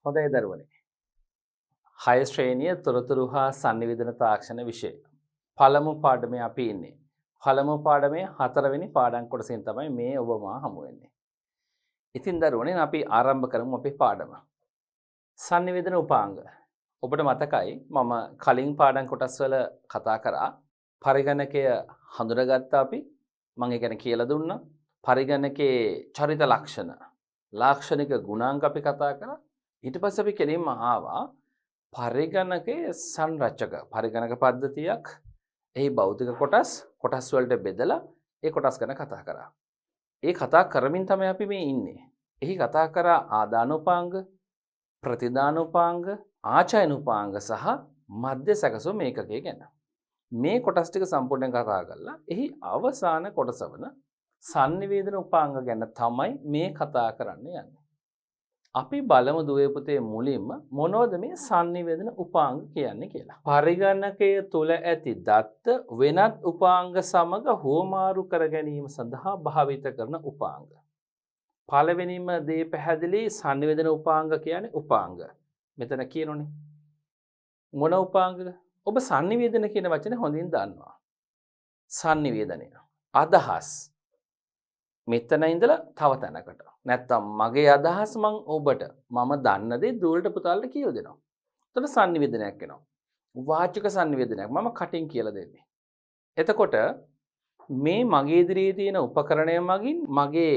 හොඳයි දරුවනේ. 6 ශ්‍රේණිය තොරතුරු හා sannivedana තාක්ෂණ විෂය. පළමු පාඩමේ අපි ඉන්නේ. පළමු පාඩමේ 4 වෙනි පාඩම් කොටසෙන් තමයි මේ ඔබ මා හමු වෙන්නේ. ඉතින් දරුවනේ අපි ආරම්භ කරමු අපේ පාඩම. sannivedana උපාංග. ඔබට මතකයි මම කලින් පාඩම් කොටස්වල කතා කරා පරිගණකය හඳුනාගත්තා අපි. මම ඒ ගැන කියලා දුන්නා. පරිගණකයේ චරිත ලක්ෂණ ලාක්ෂණික ගුණාංග අපි කතා කරා. ඊට පස්සේ අපි කෙලින්ම ආවා පරිගණකයේ සංරචක පරිගණක පද්ධතියක් එහි භෞතික කොටස් වලට බෙදලා ඒ කොටස් ගැන කතා කරා. ඒ කතා කරමින් තමයි අපි මේ ඉන්නේ. එහි කතා කරා ආදානුපාංග, ප්‍රතිදානුපාංග, ආචයනුපාංග සහ මධ්‍ය සැකසුම් ඒකකය ගැන. මේ කොටස් ටික සම්පූර්ණයෙන් කතා කරලා එහි අවසාන කොටස වන sannivedana උපාංග ගැන තමයි මේ කතා කරන්න යන්නේ. අපි බලමු දුවේ පුතේ මුලින්ම මොනවද මේ sannivedana උපාංග කියන්නේ කියලා. පරිගණකය තුල ඇති දත්ත වෙනත් උපාංග සමග හුවමාරු කර ගැනීම සඳහා භාවිත කරන උපාංග. පළවෙනිම දේ පැහැදිලි sannivedana උපාංග කියන්නේ උපාංග. මෙතන කියනෝනේ. මොන උපාංගද? ඔබ sannivedana කියන වචනේ හොඳින් දන්නවා. sannivedanaya අදහස් මෙතන ඉඳලා තව තැනකට. නැත්තම් මගේ අදහස් ඔබට මම දන්න දේ දුවලට පුතාලට කියලා දෙනවා. එතකොට sannivedanayak වෙනවා. වාචික sannivedanayak මම කටින් කියලා දෙන්නේ. එතකොට මේ මගේ ඉදිරියේ තියෙන උපකරණය මගින් මගේ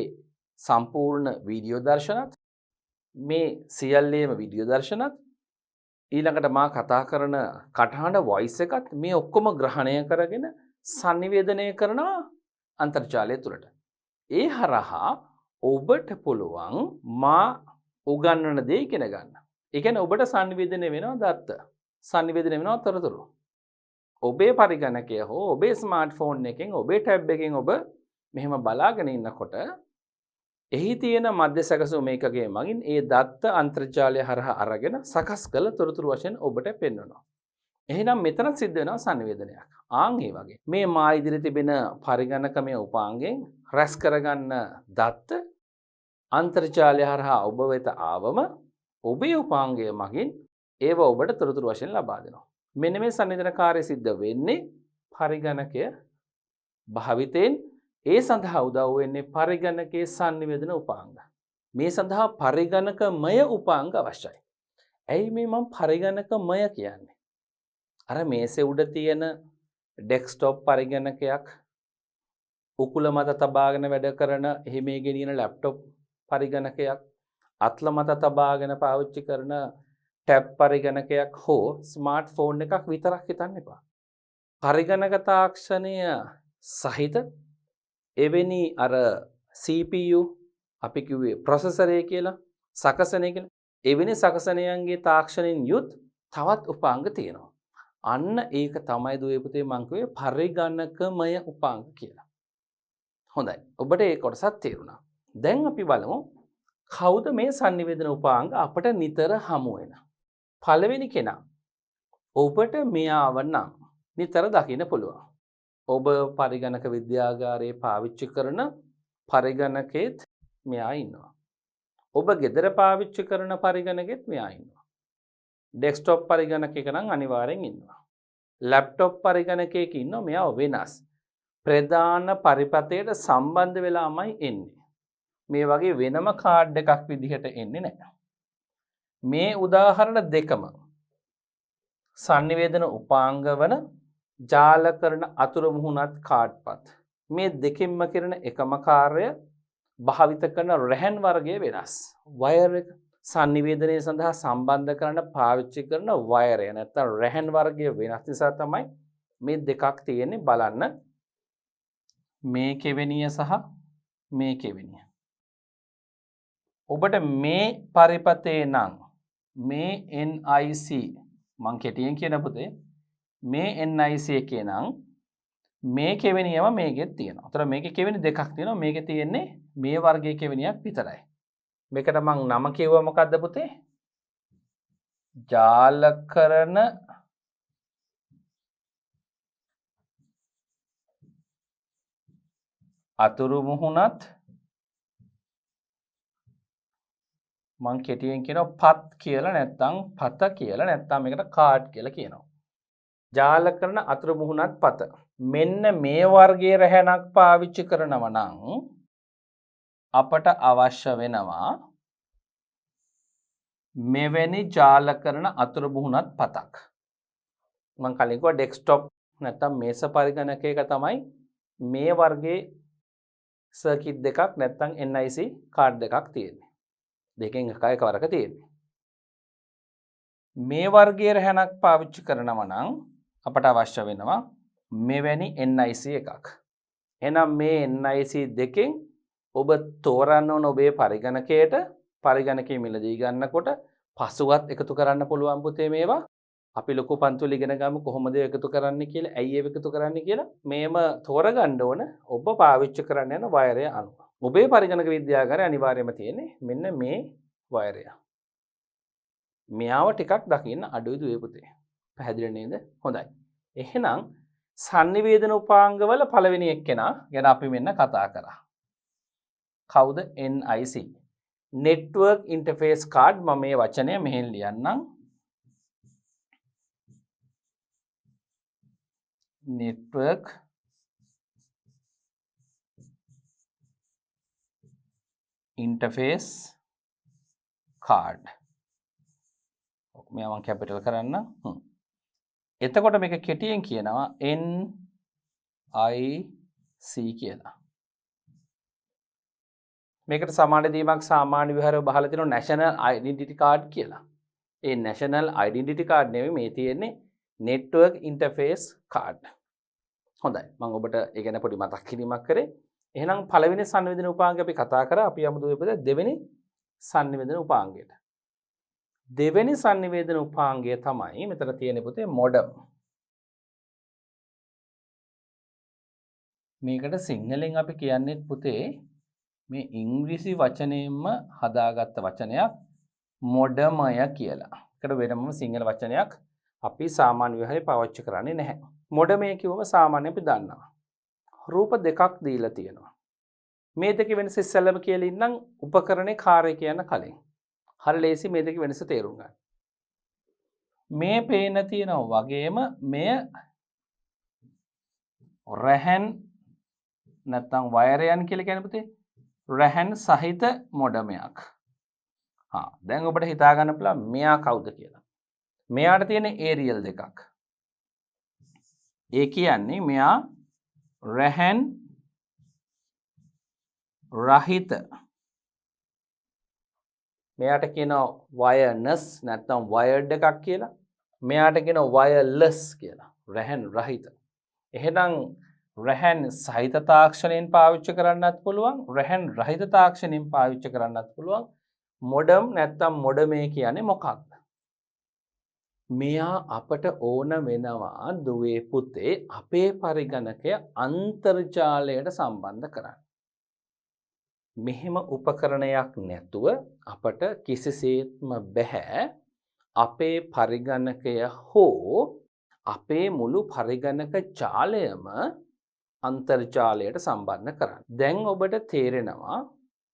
සම්පූර්ණ වීඩියෝ දර්ශනත් මේ සියල්ලේම වීඩියෝ දර්ශනත් ඊළඟට මා කතා කරන කටහඬ වොයිස් එකත් මේ ඔක්කොම ග්‍රහණය කරගෙන sannivedanaya කරනවා අන්තර්ජාලය තුලට. ඒ හරහා ඔබට පුළුවන් මා උගන්වන දේ ඉගෙන ගන්න. ඒ කියන්නේ ඔබට sannivedana වෙනවා දත්ත. sannivedana වෙනවා තොරතුරු. ඔබේ පරිගණකය හෝ ඔබේ ස්මාර්ට්ෆෝන් එකෙන් ඔබේ ටැබ් එකෙන් ඔබ මෙහෙම බලාගෙන ඉන්නකොට එහි තියෙන මධ්‍ය සැකසුම් ඒකකයේ මගින් ඒ දත්ත අන්තර්ජාලය හරහා අරගෙන සකස් කළ තොරතුරු වශයෙන් ඔබට පෙන්වනවා. එහෙනම් මෙතන සිද්ධ වෙනවා sannivedanayak. ආන් ඒ වගේ. මේ මා ඉදිරියේ තිබෙන පරිගණකමය උපාංගයෙන් රැස් කරගන්න දත්ත අන්තර්ජාලය හරහා ඔබ වෙත ආවම ඔබේ උපාංගය මගින් ඒව ඔබට තොරතුරු වශයෙන් ලබා දෙනවා. මෙන්න මේ sannivedana කාර්යය සිද්ධ වෙන්නේ පරිගණකය භාවිතයෙන් ඒ සඳහා උදව් වෙන්නේ පරිගණකයේ sannivedana උපාංග. මේ සඳහා පරිගණකමය උපාංග අවශ්‍යයි. ඇයි මේ මම පරිගණකමය කියන්නේ? අර මේසේ උඩ තියෙන ඩෙස්ක්ටොප් පරිගණකයක් උකුල මත තබාගෙන වැඩ කරන එහි මේ ගෙනියන ලැප්ටොප් පරිගණකයක් අත්ල මත තබාගෙන පාවිච්චි කරන ටැබ් පරිගණකයක් හෝ ස්මාර්ට්ෆෝන් එකක් විතරක් හිතන්න එපා. පරිගණක තාක්ෂණය සහිත එවැනි අර CPU අපි කිව්වේ ප්‍රොසෙසරය කියලා සකසනය කියලා එවැනි සකසනයන්ගේ තාක්ෂණයෙන් යුත් තවත් උපාංග තියෙනවා. අන්න ඒක තමයි දුවේ පුතේ මං කිව්වේ පරිගණකමය උපාංග කියලා. හොඳයි. ඔබට ඒ කොටසත් තේරුණා. දැන් අපි බලමු කවුද මේ sannivedana උපාංග අපට නිතර හමු වෙන. පළවෙනි කෙනා ඔබට මෙයාව නම් නිතර දකින්න පුළුවන්. ඔබ පරිගණක විද්‍යාගාරයේ පාවිච්චි කරන පරිගණකෙත් මෙයා ඉන්නවා. ඔබ ගෙදර පාවිච්චි කරන පරිගණකෙත් මෙයා ඉන්නවා. ඩෙස්ක්ටොප් පරිගණකයක නම් අනිවාර්යෙන් ඉන්නවා. ලැප්ටොප් පරිගණකයක ඉන්නවා මෙයා වෙනස්. ප්‍රධාන පරිපතයට සම්බන්ධ වෙලාමයි එන්නේ. මේ වගේ වෙනම කාඩ් එකක් විදිහට එන්නේ නැහැ. මේ උදාහරණ දෙකම sannivedana උපාංග වන ජාල කරන අතුරු මුහුණත් කාඩ්පත්. මේ දෙකින්ම කරන එකම කාර්යය භාවිත කරන රැහන් වර්ගය වෙනස්. වයර් එක sannivedanaya සඳහා සම්බන්ධ කරන පාවිච්චි කරන වයරය නැත්නම් රැහන් වර්ගය වෙනස් නිසා තමයි මේ දෙකක් තියෙන්නේ බලන්න. මේ කෙවෙනිය සහ මේ කෙවෙනිය. ඔබට මේ පරිපතේ නම් මේ NIC මං කෙටියෙන් කියන පුතේ මේ NIC එකේ නම් මේ කෙවෙනියම මේකෙත් තියෙනවා. අතන මේකේ කෙවෙනි දෙකක් තියෙනවා. මේකේ තියෙන්නේ මේ වර්ගයේ කෙවෙනියක් විතරයි. මේකට මං නම කිව්වා මොකද්ද පුතේ? ජාලකරණ අතුරු මුහුණත් මං කෙටියෙන් කියනවා පත් කියලා නැත්නම් පත කියලා නැත්නම් මේකට කාඩ් කියලා කියනවා. ජාල කරන අතුරු මුහුණත් පත. මෙන්න මේ වර්ගයේ රැහැනක් පාවිච්චි කරනවා නම් අපට අවශ්‍ය වෙනවා මෙවැනි ජාල කරන අතුරු මුහුණත් පතක්. මං කලින් කිව්වා ඩෙස්ක්ටොප් නැත්නම් මේස පරිගණකයක තමයි මේ වර්ගයේ සර්කිට් දෙකක් නැත්නම් NIC කාඩ් දෙකක් තියෙන්නේ. දෙකෙන් එකවරක තියෙන්නේ. මේ වර්ගයේ රැහැනක් පාවිච්චි කරනවා නම් අපට අවශ්‍ය වෙනවා මෙවැනි NIC එකක්. එහෙනම් මේ NIC දෙකෙන් ඔබ තෝරන්න ඕන ඔබේ පරිගණකයට පරිගණකයේ මිලදී ගන්නකොට පසුවත් එකතු කරන්න පුළුවන් පුතේ මේවා. අපි ලොකු පන්තිවල ඉගෙන ගමු කොහොමද එකතු කරන්න කියලා, ඇයි ඒව එකතු කරන්න කියලා. මේම තෝරගන්න ඕන ඔබ පාවිච්චි කරන්න යන වයරය අනුව. ඔබේ පරිගණක විද්‍යාගාරයේ අනිවාර්යයෙන්ම තියෙන්නේ මෙන්න මේ වයරය. මෙයාව ටිකක් දකින්න අඩුයි දුවේ පුතේ. පැහැදිලි නේද? හොඳයි. එහෙනම් sannivedana උපාංගවල පළවෙනි එක්කෙනා ගැන අපි මෙන්න කතා කරා. කවුද? NIC. network interface card. මම මේ වචනය මෙහෙන් ලියන්නම්. network interface card. මේවා මම කැපිටල් කරන්න. එතකොට මේක කෙටියෙන් කියනවා NIC කියලා. මේකට සමාන දීමක් සාමාන්‍ය විහාරව බහලා තියෙනවා national identity card කියලා. ඒ national identity card නෙවෙයි මේ තියෙන්නේ network interface card. හොඳයි. මම ඔබට ඒ ගැන පොඩි මතක් කිරීමක් කරේ. එහෙනම් පළවෙනි sannivedana උපාංගය අපි කතා කරා. අපි යමු දුවේ දෙවෙනි sannivedana උපාංගයට. දෙවෙනි sannivedana උපාංගය තමයි මෙතන තියෙන පුතේ modem. මේකට සිංහලෙන් අපි කියන්නේ පුතේ මේ ඉංග්‍රීසි වචනයෙන්ම හදාගත්ත වචනයක් මොඩමය කියලා. ඒකට වෙනම සිංහල වචනයක් අපි සාමාන්‍ය විහාරේ පාවිච්චි කරන්නේ නැහැ. මොඩමය කියවම සාමාන්‍යයෙන් අපි දන්නවා. රූප දෙකක් දීලා තියෙනවා. මේ දෙකේ වෙනස ඉස්සෙල්ලම කියලා ඉන්නම් උපකරණේ කාර්යය කියන කලින්. හරි ලේසි මේ දෙකේ වෙනස තේරුම් ගන්න. මේ පේන තියෙනවා වගේම මෙය රැහන් නැත්නම් වයරයන් කියලා කියන්නේ පුතේ රැහන් සහිත මොඩමයක්. දැන් ඔබට හිතා ගන්න පුළුවන් මෙයා කවුද කියලා. මෙයාට තියෙන ඒරියල් දෙකක්. ඒ කියන්නේ මෙයා රැහන් රහිත. මෙයාට කියනවා වයර්නස් නැත්නම් වයර්ඩ් එකක් කියලා. මෙයාට කියනවා වයර්ලස් කියලා. රැහන් රහිත. එහෙනම් රැහන් සහිත තාක්ෂණයෙන් පාවිච්චි කරන්නත් පුළුවන්, රැහන් රහිත තාක්ෂණයෙන් පාවිච්චි කරන්නත් පුළුවන්. මොඩම් නැත්නම් මොඩමේ කියන්නේ මොකක්ද? මෙයා අපට ඕන වෙනවා දුවේ පුතේ අපේ පරිගණකය අන්තර්ජාලයට සම්බන්ධ කරන්න. මෙහෙම උපකරණයක් නැතුව අපට කිසිසේත්ම බෑ අපේ පරිගණකය හෝ අපේ මුළු පරිගණක ජාලයම අන්තර්ජාලයට සම්බන්ධ කරන්න. දැන් ඔබට තේරෙනවා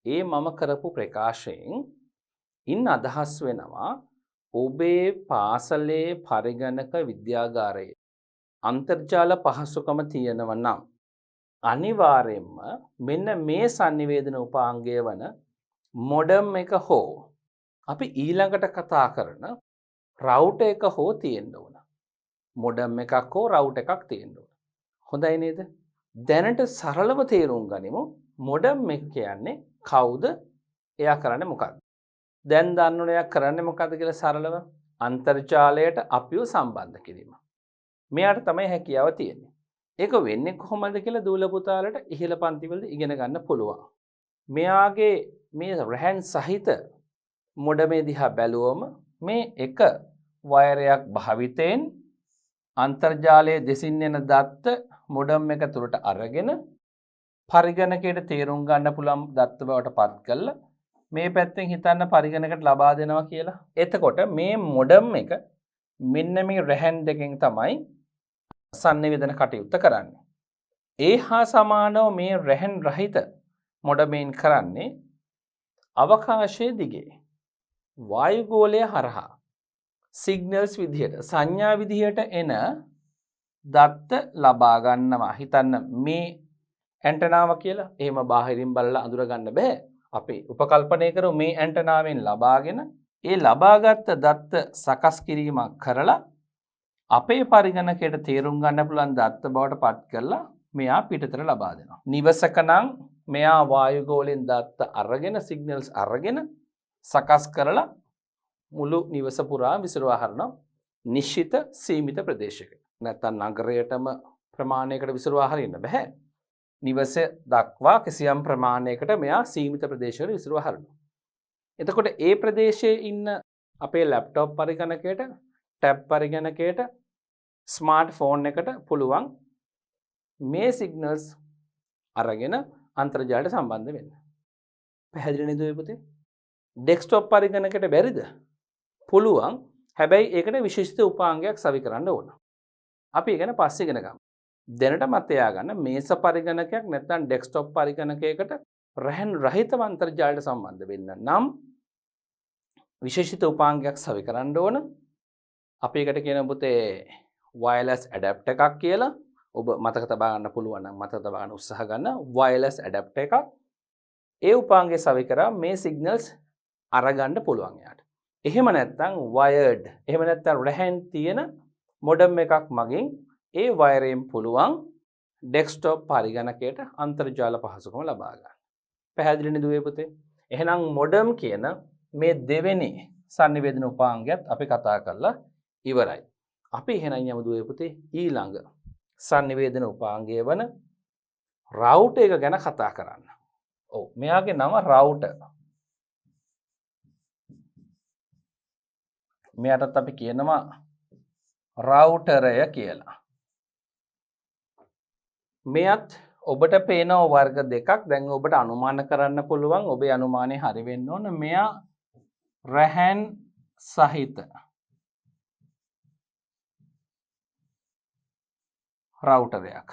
ඒ මම කරපු ප්‍රකාශයෙන් ඉන් අදහස් වෙනවා ඔබේ පාසලේ පරිගණක විද්‍යාගාරයේ අන්තර්ජාල පහසුකම තියෙනව නම් අනිවාර්යයෙන්ම මෙන්න මේ sannivedana උපාංගය වන මොඩම් එක හෝ අපි ඊළඟට කතා කරන රවුටර් එක හෝ තියෙන්න ඕන. මොඩම් එකක් හෝ රවුටර් එකක් තියෙන්න ඕන. හොඳයි නේද? දැනට සරලව තේරුම් ගනිමු මොඩම් එක කියන්නේ කවුද? එයා කරන්නේ මොකක්ද? දැන් දන්නවනේ එයා කරන්නේ මොකක්ද කියලා සරලව අන්තර්ජාලයට අපිව සම්බන්ධ කිරීම. මෙයාට තමයි හැකියාව තියෙන්නේ. ඒක වෙන්නේ කොහොමද කියලා දූල පුතාලට ඉහළ පන්තිවලදී ඉගෙන ගන්න පුළුවන්. මෙයාගේ මේ රැහන් සහිත මොඩමේ දිහා බැලුවම මේ එක වයරයක් භාවිතයෙන් අන්තර්ජාලයේ දෙසින් එන දත්ත මොඩම් එක තුරට අරගෙන පරිගණකයට තේරුම් ගන්න පුළුවන් දත්ත බවට පත් කරලා මේ පැත්තෙන් හිතන්න පරිගණකයට ලබා දෙනවා කියලා. එතකොට මේ මොඩම් එක මෙන්න මේ රැහන් දෙකෙන් තමයි sannivedana කටයුත්ත කරන්නේ. ඒ හා සමානව මේ රැහන් රහිත මොඩමෙන් කරන්නේ අවකාශයේ දිගේ වායුගෝලය හරහා සිග්නල්ස් විදිහට සංඥා විදිහට එන දත්ත ලබා ගන්නවා. හිතන්න මේ ඇන්ටනාව කියලා. එහෙම බාහිරින් බලලා අඳුර ගන්න බෑ. අපි උපකල්පනය කරමු මේ ඇන්ටනාවෙන් ලබාගෙන ඒ ලබාගත් දත්ත සකස් කිරීමක් කරලා අපේ පරිගණකයට තේරුම් ගන්න පුළුවන් දත්ත බවට පත් කරලා මෙයා පිටතට ලබා දෙනවා. නිවසක නම් මෙයා වායුගෝලයෙන් දත්ත අරගෙන සිග්නල්ස් අරගෙන සකස් කරලා මුළු නිවස පුරා විසිරවා හරිනවා නිශ්චිත සීමිත ප්‍රදේශයකට. නැත්තම් නගරයටම ප්‍රමාණයකට විසිරවා හරින්න බෑ. නිවස දක්වා කිසියම් ප්‍රමාණයකට මෙයා සීමිත ප්‍රදේශවල විසිරවා හරිනවා. එතකොට ඒ ප්‍රදේශයේ ඉන්න අපේ ලැප්ටොප් පරිගණකයට, ටැබ් පරිගණකයට, ස්මාර්ට් ෆෝන් එකට පුළුවන් මේ සිග්නල්ස් අරගෙන අන්තර්ජාලයට සම්බන්ධ වෙන්න. පැහැදිලි නේද ඔය පුතේ? ඩෙස්ක්ටොප් පරිගණකයට බැරිද? පුළුවන්. හැබැයි ඒකට විශේෂිත උපාංගයක් සවි කරන්න ඕන. අපි ඒ ගැන පස්සේ ඉගෙන ගමු. දැනට මතක තියාගන්න මේස පරිගණකයක් නැත්නම් ඩෙස්ක්ටොප් පරිගණකයකට රැහන් රහිතව අන්තර්ජාලයට සම්බන්ධ වෙන්න නම් විශේෂිත උපාංගයක් සවි කරන්න ඕන. අපි ඒකට කියන පුතේ වයර්ලස් ඇඩැප්ටර් එකක් කියලා. ඔබ මතක තබා ගන්න පුළුවන් නම් මතක තබා ගන්න උත්සාහ ගන්න. වයර්ලස් ඇඩැප්ටර් එකක්. ඒ උපාංගය සවි කරා මේ සිග්නල්ස් අරගන්න පුළුවන් යාට. එහෙම නැත්නම් වයර්ඩ්, එහෙම නැත්නම් රැහන් තියෙන මොඩම් එකක් මගින් ඒ වයරයෙන් පුළුවන් ඩෙස්ක්ටොප් පරිගණකයට අන්තර්ජාල පහසුකම ලබා ගන්න. පැහැදිලි නේද පුතේ? එහෙනම් මොඩම් කියන මේ දෙවෙනි sannivedana උපාංගයත් අපි කතා කරලා ඉවරයි. අපි එහෙනම් යමු දුවේ පුතේ ඊළඟ sannivedana උපාංගය වන රවුටර් එක ගැන කතා කරන්න. ඔව් මෙයාගේ නම රවුටර්. මෙයාටත් අපි කියනවා රවුටරය කියලා. මෙයත් ඔබට පේන වර්ග දෙකක්. දැන් ඔබට අනුමාන කරන්න පුළුවන් ඔබේ අනුමානය හරි වෙන්න ඕන. මෙයා රැහන් සහිත රවුටරයක්.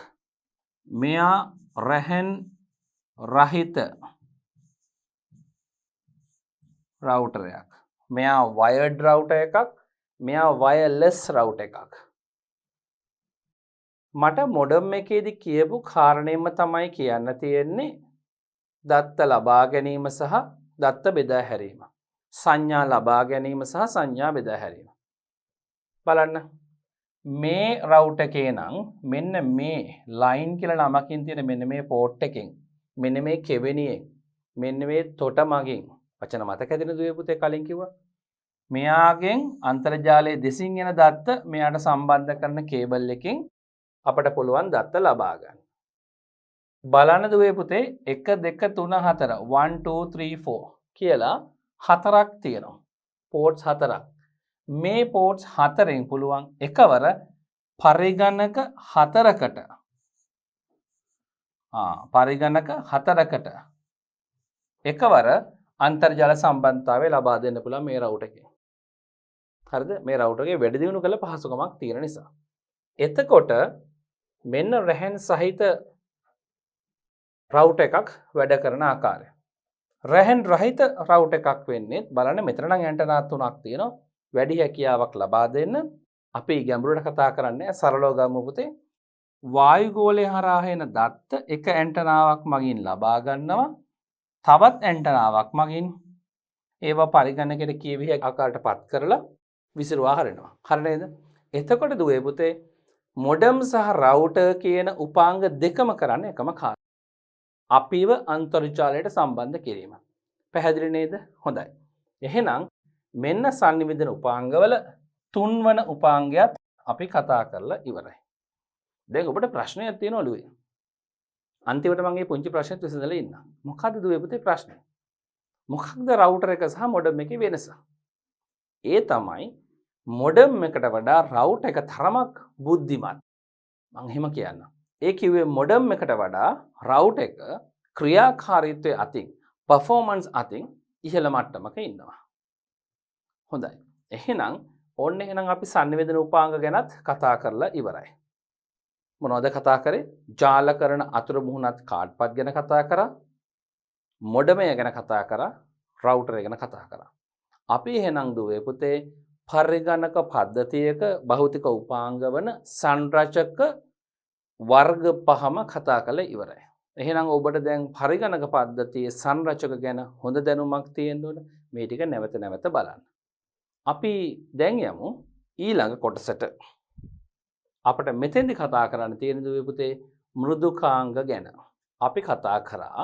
මෙයා රැහන් රහිත රවුටරයක්. මෙයා වයර්ඩ් රවුටර් එකක්. මෙයා වයර්ලස් රවුටර් එකක්. මට මොඩම් එකේදී කියපු කාරණේම තමයි කියන්න තියෙන්නේ දත්ත ලබා ගැනීම සහ දත්ත බෙදා හැරීම. සංඥා ලබා ගැනීම සහ සංඥා බෙදා හැරීම. බලන්න මේ රවුටර් එකේ නම් මෙන්න මේ ලයින් කියලා නමකින් තියෙන මෙන්න මේ පෝට් එකෙන් මෙන්න මේ කෙවෙනියෙන් මෙන්න මේ තොට මගින් වචන මතක ඇතිනේ දුවේ පුතේ කලින් කිව්වා. මෙයාගෙන් අන්තර්ජාලයේ දෙසින් එන දත්ත මෙයාට සම්බන්ධ කරන කේබල් එකකින් අපට පුළුවන් දත්ත ලබා ගන්න. බලන්න දුවේ පුතේ 1 2 3 4 1 2 3 4 කියලා හතරක් තියෙනවා. පෝට්ස් හතරක්. මේ පෝට්ස් හතරෙන් පුළුවන් එකවර පරිගණක හතරකට එකවර අන්තර්ජාල සම්බන්ධතාවය ලබා දෙන්න පුළුවන් මේ රවුටර් එකේ. හරිද? මේ රවුටර් එකේ වැඩි දියුණු කළ පහසුකමක් තියෙන නිසා. එතකොට මෙන්න රැහන් සහිත රවුටර් එකක් වැඩ කරන ආකාරය. රැහන් රහිත රවුටර් එකක් වෙන්නේ බලන්න මෙතන නම් ඇන්ටනා තුනක් තියෙනවා. වැඩි හැකියාවක් ලබා දෙන්න අපි ගැඹුරට කතා කරන්නේ සරලව ගමු පුතේ. වායුගෝලය හරහා එන දත්ත එක ඇන්ටනාවක් මගින් ලබා ගන්නවා. තවත් ඇන්ටනාවක් මගින් ඒවා පරිගණකයට කියවිය ආකාරයට පත් කරලා විසිරුවා හරිනවා. හරි නේද? එතකොට දුවේ පුතේ මොඩම් සහ රවුටර් කියන උපාංග දෙකම කරන්නේ එකම කාර්යය. අපිව අන්තර්ජාලයට සම්බන්ධ කිරීම. පැහැදිලි නේද? හොඳයි. එහෙනම් මෙන්න sannivedana උපාංගවල තුන්වන උපාංගයත් අපි කතා කරලා ඉවරයි. දැන් ඔබට ප්‍රශ්නයක් තියෙනවා ඔළුවේ. අන්තිමට මම මේ පුංචි ප්‍රශ්නෙත් විසඳලා ඉන්නම්. මොකද්ද දුවේ පුතේ ප්‍රශ්නේ? මොකක්ද රවුටර් එක සහ මොඩම් එකේ වෙනස? ඒ තමයි මොඩම් එකට වඩා රවුටර් එක තරමක් බුද්ධිමත්. මම එහෙම කියන්නම්. ඒ කිව්වේ මොඩම් එකට වඩා රවුටර් එක ක්‍රියාකාරීත්වයේ අතින් performance අතින් ඉහළ මට්ටමක ඉන්නවා. හොඳයි. එහෙනම් ඕන්න එහෙනම් අපි sannivedana උපාංග ගැනත් කතා කරලා ඉවරයි. මොනවද කතා කරේ? ජාල කරන අතුරු මුහුණත් කාඩ්පත් ගැන කතා කරා. මොඩමය ගැන කතා කරා. රවුටර් ගැන කතා කරා. අපි එහෙනම් දුවේ පුතේ පරිගණක පද්ධතියක භෞතික උපාංග වන සංරචක වර්ග පහම කතා කරලා ඉවරයි. එහෙනම් ඔබට දැන් පරිගණක පද්ධතියේ සංරචක ගැන හොඳ දැනුමක් තියෙන්න ඕන. මේ ටික නැවත නැවත බලන්න. අපි දැන් යමු ඊළඟ කොටසට. අපිට මෙතෙන්දි කතා කරන්න තියෙන දුවේ පුතේ මෘදුකාංග ගැන. අපි කතා කරා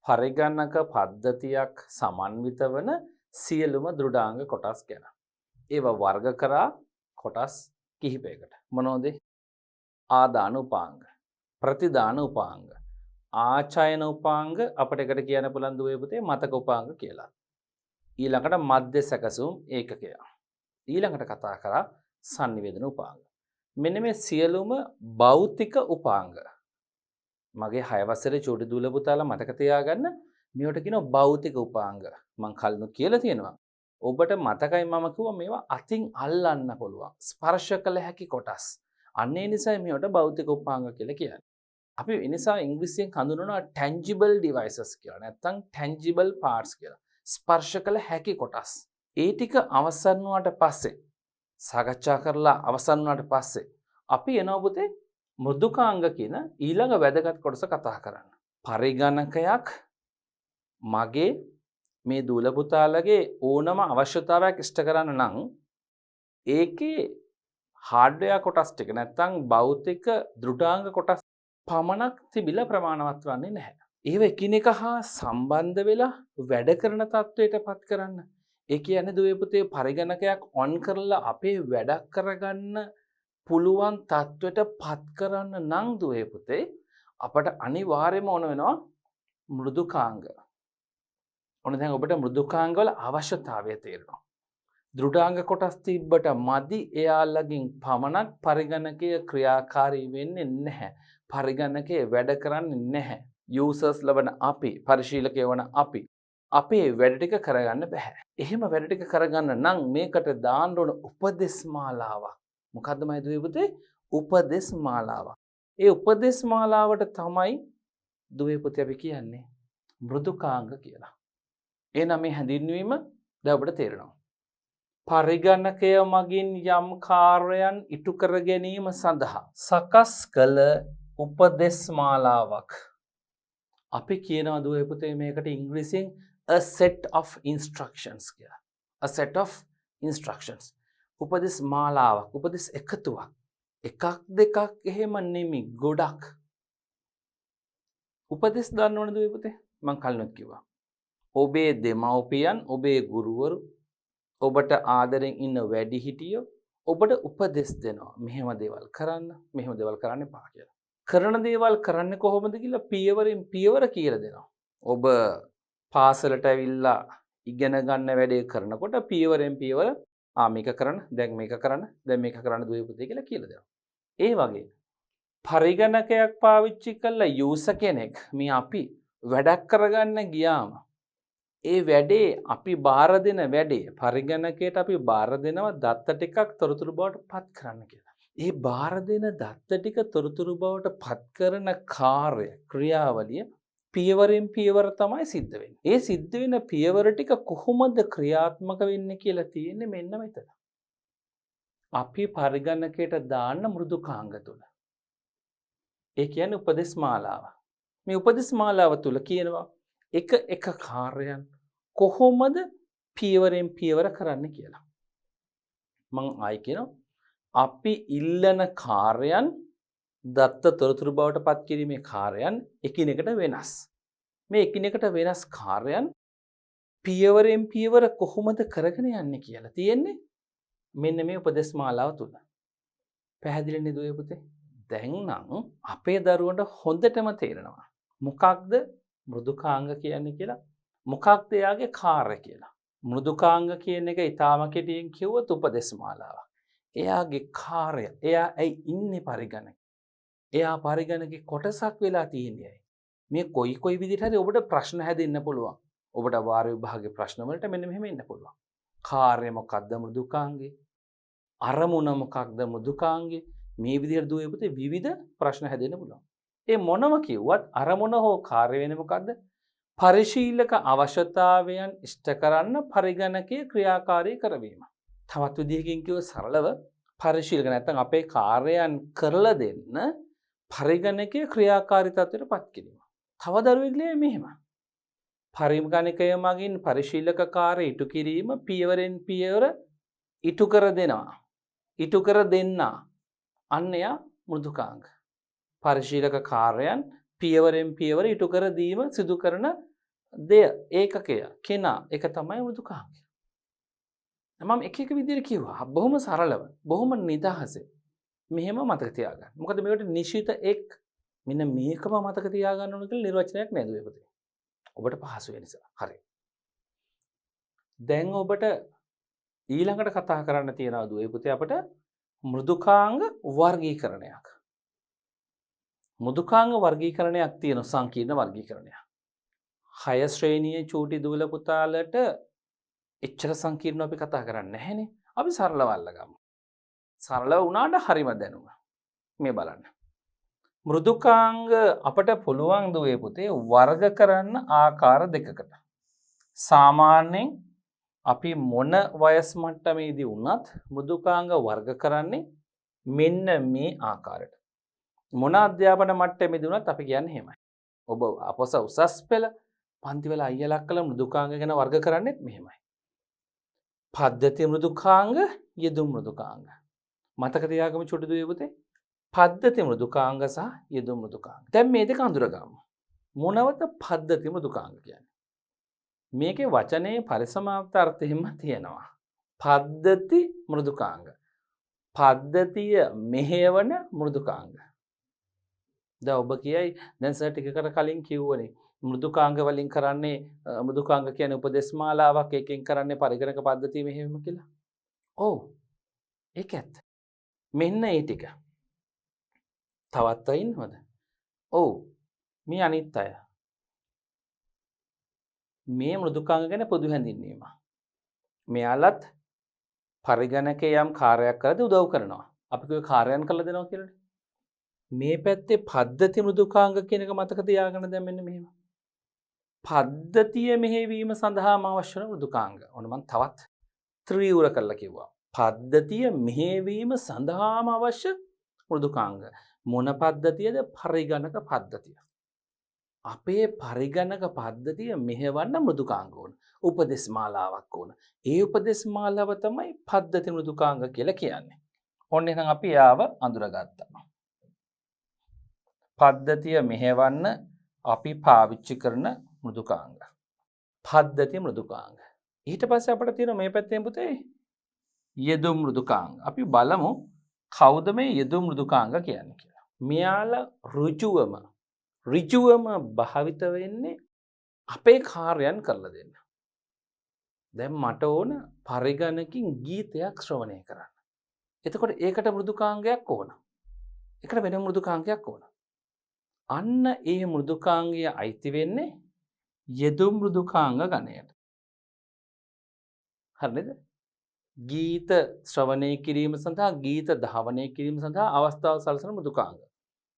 පරිගණක පද්ධතියක් සමන්විත වන සියලුම දෘඩාංග කොටස් ගැන. ඒවා වර්ග කරා කොටස් කිහිපයකට. මොනවද? ආදාන උපාංග, ප්‍රතිදාන උපාංග, ආචයන උපාංග, අපිට එකට කියන්න පුළුවන් දුවේ පුතේ මතක උපාංග කියලා. ඊළඟට මධ්‍ය සැකසුම් ඒකකය. ඊළඟට කතා කරා sannivedana උපාංග. මෙන්න මේ සියලුම භෞතික උපාංග. මගේ 6 වසරේ චූටි දූල පුතාලා මතක තියාගන්න මේවට කියනවා භෞතික උපාංග. මං කලින් කියලා තියෙනවා. ඔබට මතකයි මම කිව්වා මේවා අතින් අල්ලන්න පුළුවන්. ස්පර්ශ කළ හැකි කොටස්. අන්න ඒ නිසා මේවට භෞතික උපාංග කියලා කියන්නේ. අපි ඒ නිසා ඉංග්‍රීසියෙන් හඳුන්වනවා tangible devices කියලා. නැත්නම් tangible parts කියලා. ස්පර්ශ කළ හැකි කොටස්. ඒ ටික අවසන් වුණාට පස්සේ සාකච්ඡා කරලා අවසන් වුණාට පස්සේ අපි එනවා පුතේ මෘදුකාංග කියන ඊළඟ වැදගත් කොටස කතා කරන්න. පරිගණකයක් මගේ මේ දූල පුතාලගේ ඕනම අවශ්‍යතාවයක් ඉෂ්ට කරන්න නම් ඒකේ හાર્ඩ්වෙයාර් කොටස් ටික නැත්නම් භෞතික දෘඩාංග කොටස් පමණක් තිබිලා ප්‍රමාණවත් වන්නේ නැහැ. ඒව එකිනෙක හා සම්බන්ධ වෙලා වැඩ කරන තත්වයට පත් කරන්න. ඒ කියන්නේ දුවේ පුතේ පරිගණකයක් ඔන් කරලා අපේ වැඩක් කරගන්න පුළුවන් තත්වයට පත් කරන්න නම් දුවේ පුතේ අපට අනිවාර්යයෙන්ම ඕන වෙනවා මෘදුකාංග. ඔන්න දැන් ඔබට මෘදුකාංග වල අවශ්‍යතාවය තේරෙනවා. දෘඩාංග කොටස් තිබ්බට මදි එයාලගෙන් පමණක් පරිගණකය ක්‍රියාකාරී වෙන්නේ නැහැ. පරිගණකය වැඩ කරන්නේ නැහැ. යූසර්ස් ලබන අපි, පරිශීලකය වන අපි අපේ වැඩ ටික කරගන්න බෑ. එහෙම වැඩ ටික කරගන්න නම් මේකට දාන්න ඕන උපදෙස් මාලාවක්. මොකද්ද මයි දුවේ පුතේ? උපදෙස් මාලාවක්. ඒ උපදෙස් මාලාවට තමයි දුවේ පුතේ අපි කියන්නේ මෘදුකාංග කියලා. එහෙනම් මේ හැඳින්වීම දැන් ඔබට තේරෙනවා. පරිගණකය මගින් යම් කාර්යයන් ඉටු කර ගැනීම සඳහා සකස් කළ උපදෙස් මාලාවක්. අපි කියනවා දුවේ පුතේ මේකට ඉංග්‍රීසියෙන් a set of instructions කියලා. a set of instructions. උපදෙස් මාලාවක්, උපදෙස් එකතුවක්. එකක් දෙකක් එහෙම නෙමෙයි, ගොඩක්. උපදෙස් ගන්න ඕනේ දුවේ පුතේ. මම කලිනුත් කිව්වා. ඔබේ දෙමව්පියන්, ඔබේ ගුරුවරු, ඔබට ආදරෙන් ඉන්න වැඩිහිටියෝ ඔබට උපදෙස් දෙනවා. මෙහෙම දේවල් කරන්න, මෙහෙම දේවල් කරන්න එපා කියලා. කරන දේවල් කරන්නේ කොහොමද කියලා පියවරෙන් පියවර කියලා දෙනවා. ඔබ පාසලට ඇවිල්ලා ඉගෙන ගන්න වැඩේ කරනකොට පියවරෙන් පියවර මේක කරන්න, දැන් මේක කරන්න, දැන් මේක කරන්න දුවේ පුතේ කියලා දෙනවා. ඒ වගේ පරිගණකයක් පාවිච්චි කරලා යූසර් කෙනෙක් මේ අපි වැඩක් කරගන්න ගියාම ඒ වැඩේ අපි බාර දෙන වැඩේ පරිගණකයට අපි බාර දෙනවා දත්ත ටිකක් තොරතුරු බවට පත් කරන්න කියලා. ඒ බාර දෙන දත්ත ටික තොරතුරු බවට පත් කරන කාර්ය ක්‍රියාවලිය පියවරෙන් පියවර තමයි සිද්ධ වෙන්නේ. ඒ සිද්ධ වෙන පියවර ටික කොහොමද ක්‍රියාත්මක වෙන්නේ කියලා තියෙන්නේ මෙන්න මෙතන. අපි පරිගණකයට දාන්න මෘදුකාංග තුල. ඒ කියන්නේ උපදෙස් මාලාව. මේ උපදෙස් මාලාව තුල කියනවා එක එක කාර්යයන් කොහොමද පියවරෙන් පියවර කරන්න කියලා. මම ආයි කියනවා අපි ඉල්ලන කාර්යයන් දත්ත තොරතුරු බවට පත් කිරීමේ කාර්යයන් එකිනෙකට වෙනස්. මේ එකිනෙකට වෙනස් කාර්යයන් පියවරෙන් පියවර කොහොමද කරගෙන යන්නේ කියලා තියෙන්නේ මෙන්න මේ උපදෙස් මාලාව තුල. පැහැදිලිනේ දුවේ පුතේ? දැන් නම් අපේ දරුවන්ට හොඳටම තේරෙනවා මොකක්ද මෘදුකාංග කියන්නේ කියලා, මොකක්ද එයාගේ කාර්ය කියලා. මෘදුකාංග කියන එක ඊටාම කෙටියෙන් කිව්වොත් උපදෙස් මාලාවක්. එයාගේ කාර්ය, එයා ඇයි ඉන්නේ පරිගණක. එයා පරිගණකේ කොටසක් වෙලා තියෙන්නේ. මේ කොයි විදිහට හරි ඔබට ප්‍රශ්න හැදෙන්න පුළුවන්. ඔබට වාර විභාගයේ ප්‍රශ්න වලට මෙන්න මෙහෙම එන්න පුළුවන්. කාර්ය මොකක්ද මෘදුකාංගේ? අරමුණ මොකක්ද මෘදුකාංගේ? මේ විදිහට දුවේ පුතේ විවිධ ප්‍රශ්න හැදෙන්න පුළුවන්. ඒ මොනම කිව්වත් අරමුණ හෝ කාර්ය වෙන්නේ මොකද්ද? පරිශීලක අවශ්‍යතාවයන් ඉෂ්ට කරන්න පරිගණකයේ ක්‍රියාකාරී කරවීම. තවත් විදිහකින් කිව්ව සරලව පරිශීලක නැත්නම් අපේ කාර්යයන් කරලා දෙන්න පරිගණකයේ ක්‍රියාකාරී තත්ත්වයට පත් කිරීම. තව දරුවෙක් ලියන්නේ මෙහෙම. පරිගණකය මගින් පරිශීලක කාර්ය ඉටු කිරීම පියවරෙන් පියවර ඉටු කර දෙනවා. ඉටු කර දෙන්නා. අන්න එයා මෘදුකාංග. පරිශීලක කාර්යයන් පියවරෙන් පියවර ඉටු කර දීම සිදු කරන දෙය ඒකකය කෙනා ඒක තමයි මෘදුකාංගය. මම එක එක විදිහට කිව්වා. බොහොම සරලව, බොහොම නිදහසේ. මෙහෙම මතක තියාගන්න. මොකද මේකට නිශ්චිත එක් මෙන්න මේකම මතක තියාගන්න ඕන කියලා නිර්වචනයක් නෑ දුවේ පුතේ. ඔබට පහසු වෙන නිසා. හරි. දැන් ඔබට ඊළඟට කතා කරන්න තියෙනවා දුවේ පුතේ අපිට මෘදුකාංග වර්ගීකරණයක්. මෘදුකාංග වර්ගීකරණයක් තියෙන සංකීර්ණ වර්ගීකරණයක්. 6 ශ්‍රේණියේ චූටි දුවල පුතාලට එච්චර සංකීර්ණව අපි කතා කරන්නේ නැහැනේ. අපි සරලව අල්ලගමු. සරලව වුණාට හරිම දැනුම. මේ බලන්න. මෘදුකාංග අපට පුළුවන් දුවේ පුතේ වර්ග කරන්න ආකාර දෙකකට. සාමාන්‍යයෙන් අපි මොන වයස් මට්ටමේදී වුණත් මෘදුකාංග වර්ග කරන්නේ මෙන්න මේ ආකාරයට. මොන අධ්‍යාපන මට්ටමේදී වුණත් අපි කියන්නේ එහෙමයි. ඔබ අපොස උසස් පෙළ පන්ති වල අයියලක් කළ මෘදුකාංග ගැන වර්ග කරන්නේත් මෙහෙමයි. පද්ධති මෘදුකාංග, යෙදුම් මෘදුකාංග. මතක තියාගමු චුටි දුවේ පුතේ. පද්ධති මෘදුකාංග සහ යෙදුම් මෘදුකාංග. දැන් මේ දෙක අඳුරගමු. මොනවද පද්ධති මෘදුකාංග කියන්නේ? මේකේ වචනේ පරිසමාප්ත අර්ථයෙන්ම තියෙනවා. පද්ධති මෘදුකාංග. පද්ධතිය මෙහෙවන මෘදුකාංග. දැන් ඔබ කියයි දැන් සර් ටිකකට කලින් කිව්වනේ මෘදුකාංග වලින් කරන්නේ මෘදුකාංග කියන්නේ උපදේශ මාලාවක් එකකින් කරන්නේ පරිගණක පද්ධතිය මෙහෙම කියලා. ඔව්. ඒක ඇත්ත. මෙන්න ඒ ටික. තවත් අය ඉන්නවද? ඔව්. මේ අනිත් අය. මේ මෘදුකාංග ගැන පොදු හැඳින්වීම. මෙයාලත් පරිගණකයේ යම් කාර්යයක් කරද්දී උදව් කරනවා. අපි කිව්වේ කාර්යයන් කරලා දෙනවා කියලානේ. මේ පැත්තේ පද්ධති මෘදුකාංග කියන එක මතක තියාගන්න දැන් මෙන්න මෙහෙම. පද්ධතිය මෙහෙවීම සඳහාම අවශ්‍ය වන මෘදුකාංග. ඔන්න මම තවත් ත්‍රිවිධ කරලා කිව්වා. පද්ධතිය මෙහෙවීම සඳහාම අවශ්‍ය මෘදුකාංග. මොන පද්ධතියද? පරිගණක පද්ධතිය. අපේ පරිගණක පද්ධතිය මෙහෙවන්න මෘදුකාංග ඕන. උපදේශ මාලාවක් ඕන. ඒ උපදේශ මාලාව තමයි පද්ධති මෘදුකාංග කියලා කියන්නේ. ඔන්න එහෙනම් අපි යාව අඳුරගත්තා. පද්ධතිය මෙහෙවන්න අපි පාවිච්චි කරන මෘදුකාංග. පද්ධති මෘදුකාංග. ඊට පස්සේ අපිට තියෙන මේ පැත්තෙන් පුතේ යෙදුම් මෘදුකාංග. අපි බලමු කවුද මේ යෙදුම් මෘදුකාංග කියන්නේ කියලා. මෙයාලා ඍජුවම භාවිත වෙන්නේ අපේ කාර්යයන් කරලා දෙන්න. දැන් මට ඕන පරිගණකින් ගීතයක් ශ්‍රවණය කරන්න. එතකොට ඒකට මෘදුකාංගයක් ඕන. ඒකට වෙන මෘදුකාංගයක් ඕන. අන්න ඒ මෘදුකාංගය අයිති වෙන්නේ යෙදුම් මෘදුකාංග ගණයට. හරිද? ගීත ශ්‍රවණය කිරීම සඳහා ගීත ධාවනය කිරීම සඳහා අවස්ථාව සලසන මෘදුකාංග.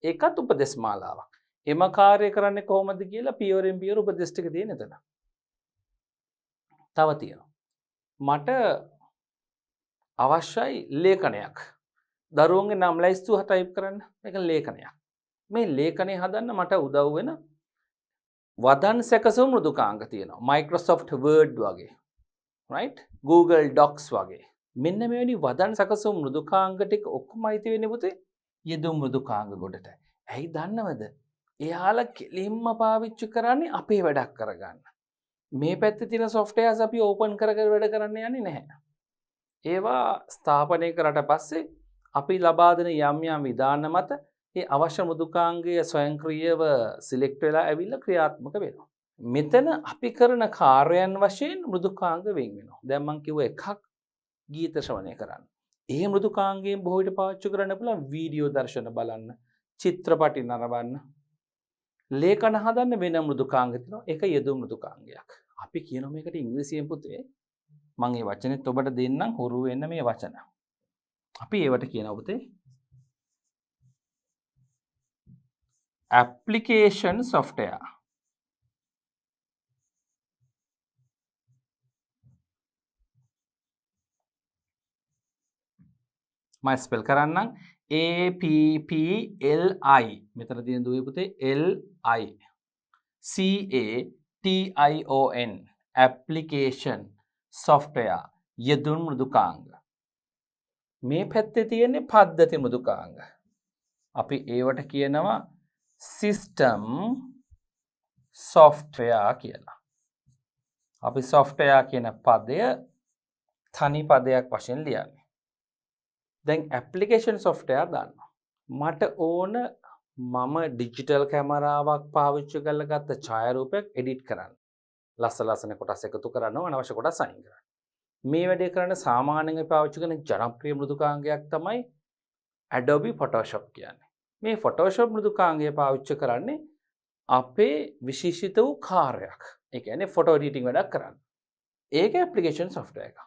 ඒකත් උපදේශ මාලාවක්. එම කාර්ය කරන්නේ කොහොමද කියලා පියවරෙන් පියවර උපදේශ ටික තියෙන එතන. තව තියෙනවා. මට අවශ්‍යයි ලේඛනයක්. දරුවන්ගේ නම් ලැයිස්තුව ටයිප් කරන්න. මේක ලේඛනයක්. මේ ලේඛනය හදන්න මට උදව් වෙන වදන් සැකසුම් මෘදුකාංග තියෙනවා. Microsoft Word වගේ. right? Google Docs වගේ. මෙන්න මෙවැනි වදන් සැකසුම් මෘදුකාංග ටික ඔක්කොම අයිති වෙන්නේ පුතේ යෙදුම් මෘදුකාංග ගොඩට. ඇයි දන්නවද? එයාලා කෙලින්ම පාවිච්චි කරන්නේ අපේ වැඩක් කරගන්න. මේ පැත්තේ තියෙන softwares අපි open කර කර වැඩ කරන්න යන්නේ නැහැ. ඒවා ස්ථාපනය කරලා පස්සේ අපි ලබා දෙන යම් යම් විධාන මත ඒ අවශ්‍ය මෘදුකාංගය ස්වයංක්‍රීයව සිලෙක්ට් වෙලා ඇවිල්ලා ක්‍රියාත්මක වෙනවා. මෙතන අපි කරන කාර්යයන් වශයෙන් මෘදුකාංග වෙන් වෙනවා. දැන් මම කිව්ව එකක් ගීත ශ්‍රවණය කරන්න. ඒ මෘදුකාංගයෙන් බොහෝ විට පාවිච්චි කරන්න පුළුවන් වීඩියෝ දර්ශන බලන්න, චිත්‍රපටි නරඹන්න, ලේඛන හදන්න වෙන මෘදුකාංග තියෙනවා. ඒක යෙදුම් මෘදුකාංගයක්. අපි කියන මේකට ඉංග්‍රීසියෙන් පුතේ මම මේ වචනේත් ඔබට දෙන්නම් හුරු වෙන්න මේ වචන. අපි ඒවට කියනවා පුතේ application software. මම ස්පෙල් කරන්නම් APPLI මෙතන තියෙන දුවේ පුතේ LI CATION application software යෙදුම් මෘදුකාංග. මේ පැත්තේ තියෙන්නේ පද්ධති මෘදුකාංග. අපි ඒවට කියනවා system software කියලා. අපි software කියන පදය තනි පදයක් වශයෙන් ලියන්නේ. දැන් application software දානවා. මට ඕන මම ඩිජිටල් කැමරාවක් පාවිච්චි කරලා ගත්ත ඡායාරූපයක් එඩිට් කරන්න. ලස්සන කොටස් එකතු කරන්න අනවශ්‍ය කොටස් අයින් කරන්න. මේ වැඩේ කරන්න සාමාන්‍යයෙන් පාවිච්චි කරන ජනප්‍රිය මෘදුකාංගයක් තමයි Adobe Photoshop කියන්නේ. මේ Photoshop මෘදුකාංගය පාවිච්චි කරන්නේ අපේ විශේෂිත වූ කාර්යයක්. ඒ කියන්නේ ෆොටෝ එඩිටින් වැඩක් කරන්න. ඒක ඇප්ලිකේෂන් software එකක්.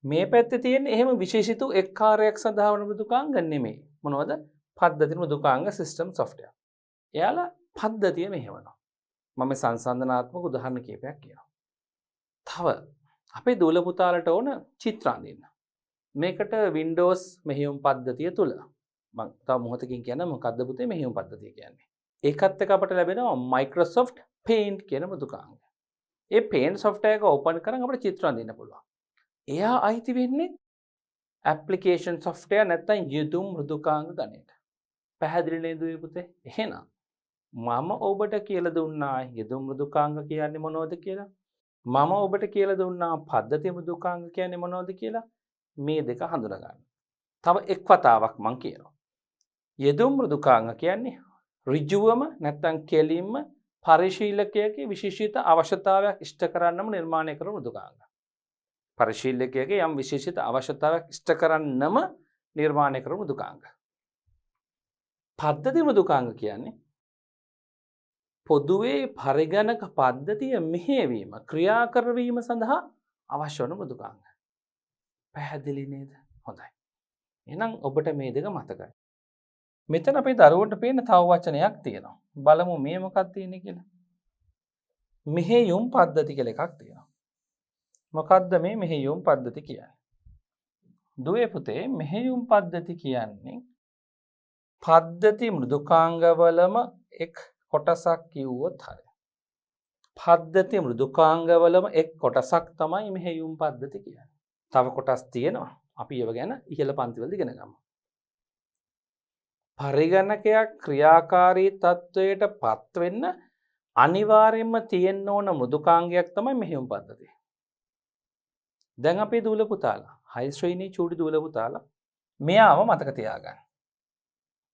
මේ පැත්තේ තියෙන එහෙම විශේෂිත වූ එක් කාර්යයක් සඳහා වන මෘදුකාංග නෙමෙයි. මොනවද? පද්ධති මෘදුකාංග සිස්ටම් software. එයාලා පද්ධතිය මෙහෙවනවා. මම සංසන්දනාත්මක උදාහරණ කීපයක් කියනවා. තව අපේ දූල පුතාලට ඕන චිත්‍ර අඳින්න. මේකට Windows මෙහෙයුම් පද්ධතිය තුල මම තව මොහොතකින් කියන්න මොකද්ද පුතේ මෙහෙයුම් පද්ධතිය කියන්නේ. ඒකත් එක්ක අපට ලැබෙනවා Microsoft Paint කියන මෘදුකාංගය. ඒ Paint software එක ඕපන් කරන් අපිට චිත්‍ර අඳින්න පුළුවන්. එයා අයිති වෙන්නේ application software නැත්නම් යෙදුම් මෘදුකාංග ගණයට. පැහැදිලි නේද පුතේ? එහෙනම් මම ඔබට කියලා දුන්නා යෙදුම් මෘදුකාංග කියන්නේ මොනවද කියලා. මම ඔබට කියලා දුන්නා පද්ධති මෘදුකාංග කියන්නේ මොනවද කියලා. මේ දෙක හඳුනා ගන්න. තව එක් වතාවක් මම කියනවා. යෙදුම් මෘදුකාංග කියන්නේ ඍජුවම නැත්නම් කෙලින්ම පරිශීලකයේ විශේෂිත අවශ්‍යතාවයක් ඉෂ්ට කරන්නම නිර්මාණය කරන මෘදුකාංග. පරිශීලකයේ යම් විශේෂිත අවශ්‍යතාවයක් ඉෂ්ට කරන්නම නිර්මාණය කරන මෘදුකාංග. පද්ධති මෘදුකාංග කියන්නේ පොදුවේ පරිගණක පද්ධතිය මෙහෙයවීම ක්‍රියා කරවීම සඳහා අවශ්‍ය වන මෘදුකාංග. පැහැදිලි නේද? හොඳයි. එහෙනම් ඔබට මේ දෙක මතකයි. මෙතන අපේ දරුවන්ට පේන තව වචනයක් තියෙනවා. බලමු මේ මොකක්ද තියෙන්නේ කියලා. මෙහෙයුම් පද්ධති කියලා එකක් තියෙනවා. මොකක්ද මේ මෙහෙයුම් පද්ධති කියන්නේ? දුවේ පුතේ මෙහෙයුම් පද්ධති කියන්නේ පද්ධති මෘදුකාංගවලම එක් කොටසක් කිව්වොත් හරියි. පද්ධති මෘදුකාංගවලම එක් කොටසක් තමයි මෙහෙයුම් පද්ධති කියන්නේ. තව කොටස් තියෙනවා. අපි ඒව ගැන ඉහළ පන්තිවලදී ඉගෙන ගමු. පරිගණකයක් ක්‍රියාකාරී තත්වයට පත් වෙන්න අනිවාර්යයෙන්ම තියෙන්න ඕන මෘදුකාංගයක් තමයි මෙහෙයුම් පද්ධතිය. දැන් අපේ දූල පුතාලා 6 ශ්‍රේණියේ චූටි දූල පුතාලා මෙයාව මතක තියාගන්න.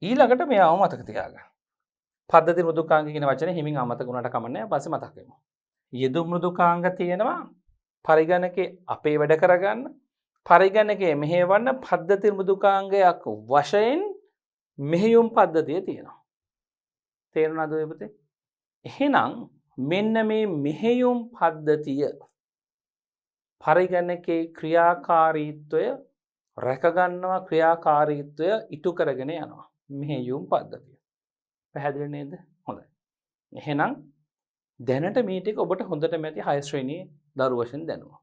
ඊළඟට මෙයාව මතක තියාගන්න. පද්ධති මෘදුකාංග කියන වචනේ හිමින් අමතක වුණාට කමක් නැහැ. පස්සේ මතක් වෙමු. යෙදුම් මෘදුකාංග තියෙනවා පරිගණකේ අපේ වැඩ කරගන්න. පරිගණකේ මෙහෙවන්න පද්ධති මෘදුකාංගයක් වශයෙන් මෙහෙයුම් පද්ධතිය තියෙනවා. තේරුණාද ඔය පුතේ? එහෙනම් මෙන්න මේ මෙහෙයුම් පද්ධතිය පරිගණකේ ක්‍රියාකාරීත්වය රැකගන්නවා ක්‍රියාකාරීත්වය ඉටු කරගෙන යනවා. මෙහෙයුම් පද්ධතිය. පැහැදිලි නේද? හොඳයි. එහෙනම් දැනට මේ ටික ඔබට හොඳටම ඇති 6 ශ්‍රේණියේ දරුවෝ වශයෙන් දැනුවා.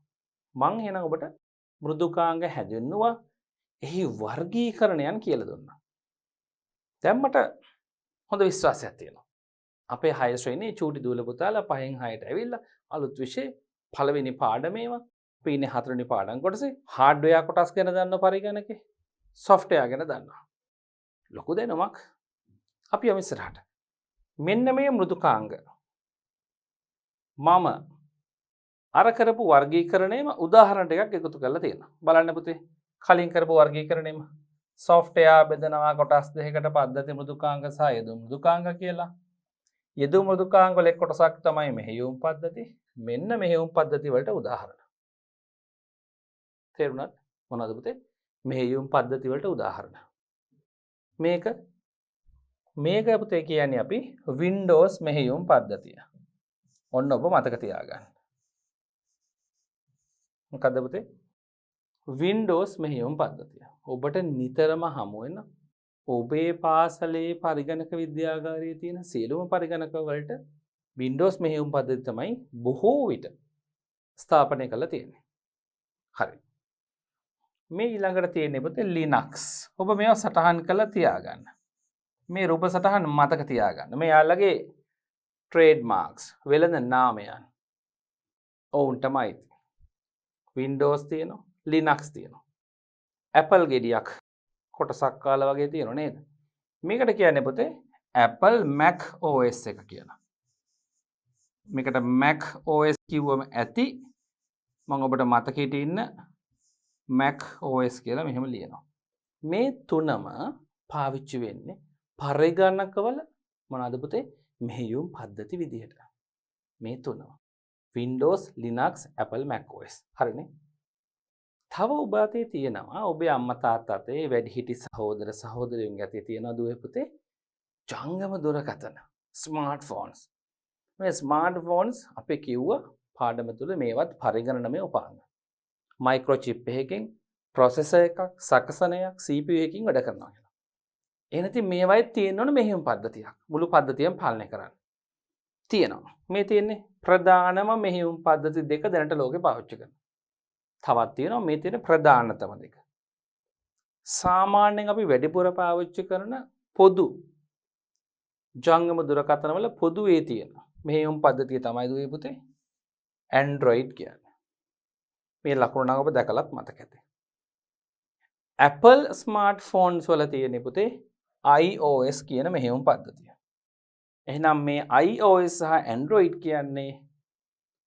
මම එහෙනම් ඔබට මෘදුකාංග හැදෙන්නවා එහි වර්ගීකරණයන් කියලා දුන්නා. දැන් මට හොඳ විශ්වාසයක් තියෙනවා. අපේ 6 ශ්‍රේණියේ චූටි දූල පුතාලා 5න් 6ට ඇවිල්ලා අලුත් විෂය පළවෙනි පාඩමේම අපි ඉන්නේ 4 වෙනි පාඩම් කොටසේ හાર્ඩ්වෙයාර් කොටස් ගැන දන්නව පරිගණකේ සොෆ්ට්වෙයාර් ගැන දන්නවා. ලොකු දැනුමක්. අපි යමු ඉස්සරහට. මෙන්න මේ මෘදුකාංග මම අර කරපු වර්ගීකරණයම උදාහරණ ටිකක් එකතු කරලා තියෙනවා. බලන්න පුතේ. කලින් කරපු වර්ගීකරණයම සොෆ්ට්වෙයාර් බෙදනවා කොටස් දෙකකට පද්ධති මෘදුකාංග සහ යෙදුම් මෘදුකාංග කියලා. යෙදුම් මෘදුකාංග වල එක් කොටසක් තමයි මෙහෙයුම් පද්ධති. මෙන්න මෙහෙයුම් පද්ධති වලට උදාහරණ. තේරුණාද? මොනවද පුතේ? මෙහෙයුම් පද්ධති වලට උදාහරණ. මේක පුතේ කියන්නේ අපි Windows මෙහෙයුම් පද්ධතිය. ඔන්න ඔබ මතක තියාගන්න. මොකද්ද පුතේ? Windows මෙහෙයුම් පද්ධතිය. ඔබට නිතරම හමු වෙන ඔබේ පාසලේ පරිගණක විද්‍යාගාරයේ තියෙන සියලුම පරිගණක වලට Windows මෙහෙයුම් පද්ධතිය තමයි බොහෝ විට ස්ථාපනය කරලා තියෙන්නේ. හරි. මේ ඊළඟට තියෙන්නේ පුතේ Linux. ඔබ මේවා සටහන් කරලා තියාගන්න. මේ රූප සටහන් මතක තියාගන්න. මේ යාළුවගේ trademarks වෙළඳ නාමයන්. ඔවුන්ටමයි. Windows තියෙනවා, Linux තියෙනවා. Apple ගෙඩියක් කොටසක් කාලා වගේ තියෙනවා නේද? මේකට කියන්නේ පුතේ Apple Mac OS එක කියලා. මේකට Mac OS කිව්වම ඇති මම ඔබට මතකෙට ඉන්න Mac OS කියලා මෙහෙම ලියනවා. මේ තුනම පාවිච්චි වෙන්නේ පරිගණකවල මොනවාද පුතේ? මෙහෙයුම් පද්ධති විදිහට. මේ තුනම Windows, Linux, Apple Mac OS. හරිනේ? තව ඔබ අතේ තියෙනවා ඔබේ අම්මා තාත්තා අතේ වැඩිහිටි සහෝදර සහෝදරියන්ගේ අතේ තියෙනවා දුවේ පුතේ ජංගම දුරකථන ස්මාර්ට්ෆෝන්ස්. මේ ස්මාර්ට්ෆෝන්ස් අපි කිව්වා පාඩම තුල මේවත් පරිගණනමය උපාංග. මයික්‍රොචිප් එකකින් ප්‍රොසෙසර් එකක් සකසනයක් CPU එකකින් වැඩ කරනවා කියලා. එහෙනම් ඉතින් මේවයි තියෙනවනේ මෙහෙම පද්ධතියක්. මුළු පද්ධතියම පාලනය කරන්න. තියෙනවා. මේ තියෙන්නේ ප්‍රධානම මෙහෙයුම් පද්ධති දෙක දැනට ලෝකේ පාවිච්චි කරනවා. තවත් තියෙනවා මේ තියෙන ප්‍රධානතම දෙක. සාමාන්‍යයෙන් අපි වැඩිපුර පාවිච්චි කරන පොදු ජංගම දුරකථන වල පොදුවේ තියෙන මෙහෙයුම් පද්ධතිය තමයි දුවේ පුතේ Android කියන්නේ. මේ ලකුණු නම් ඔබ දැකලත් මතක ඇති. Apple smartphones වල තියෙන පුතේ iOS කියන මෙහෙයුම් පද්ධතිය. එහෙනම් මේ iOS සහ Android කියන්නේ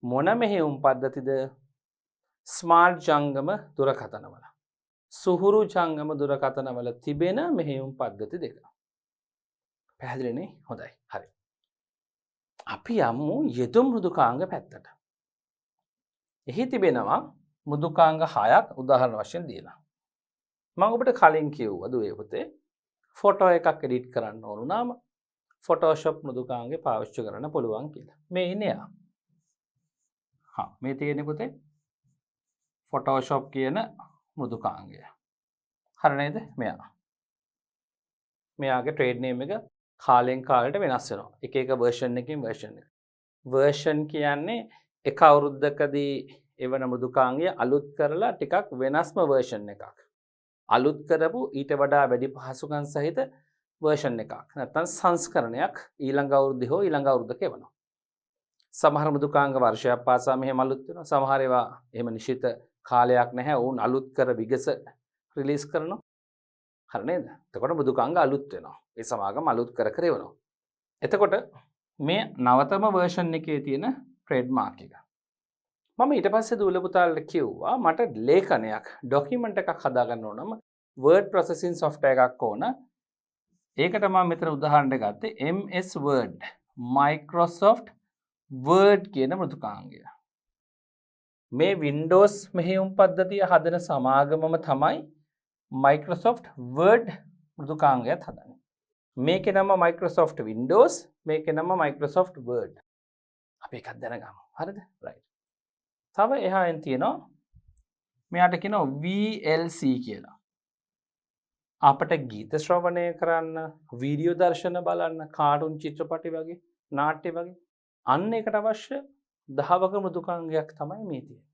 මොන මෙහෙයුම් පද්ධතිද? ස්මාර්ට් ජංගම දුරකථනවල. සුහුරු ජංගම දුරකථනවල තිබෙන මෙහෙයුම් පද්ධති දෙක. පැහැදිලිනේ? හොඳයි. හරි. අපි යමු යෙදුම් මෘදුකාංග පැත්තට. එහි තිබෙනවා මෘදුකාංග 6ක් උදාහරණ වශයෙන් දීලා. මම ඔබට කලින් කිව්වා දුවේ පුතේ ෆොටෝ එකක් එඩිට් කරන්න ඕන නම් Photoshop මෘදුකාංගේ පාවිච්චි කරන්න පුළුවන් කියලා. මේ ඉන්නේ යා. මේ තියෙන්නේ පුතේ Photoshop කියන මෘදුකාංගය. හරි නේද? මෙයාගේ ට්‍රේඩ් නේම් එක කාලෙන් කාලයට වෙනස් වෙනවා. එක එක version එකකින් version එක. version කියන්නේ එක අවුරුද්දකදී එවන මෘදුකාංගය අලුත් කරලා ටිකක් වෙනස්ම version එකක්. අලුත් කරපු ඊට වඩා වැඩි පහසුකම් සහිත version එකක්. නැත්නම් සංස්කරණයක් ඊළඟ අවුරුද්දේ හෝ ඊළඟ අවුරුද්දක එවනවා. සමහර මෘදුකාංග වර්ෂයක් පාසා මෙහෙම අලුත් වෙනවා. සමහර ඒවා එහෙම නිශ්චිත කාලයක් නැහැ. වුන් අලුත් කර විගස රිලීස් කරනවා. හරි නේද? එතකොට මෘදුකාංග අලුත් වෙනවා. ඒ සමාගම අලුත් කර කර එවනවා. එතකොට මේ නවතම version එකේ තියෙන trademark එක. මම ඊට පස්සේ දූල පුතාලට කිව්වා මට ලේඛනයක් document එකක් හදාගන්න ඕන නම් word processing software එකක් ඕන. ඒකට මම මෙතන උදාහරණයක් ගත්තේ MS Word, Microsoft Word කියන මෘදුකාංගය. මේ Windows මෙහෙයුම් පද්ධතිය හදන සමාගමම තමයි Microsoft Word මෘදුකාංගයත් හදන්නේ. මේකේ නම Microsoft Windows, මේකේ නම Microsoft Word. අපි එකක් දැනගමු. හරිද? right. තව එහාෙන් තියෙනවා මෙයාට කියනවා VLC කියලා. අපට ගීත ශ්‍රවණය කරන්න, වීඩියෝ දර්ශන බලන්න, කාටුන් චිත්‍රපටි වගේ, නාට්‍ය වගේ අන්න ඒකට අවශ්‍ය දහවක මෘදුකාංගයක් තමයි මේ තියෙන්නේ.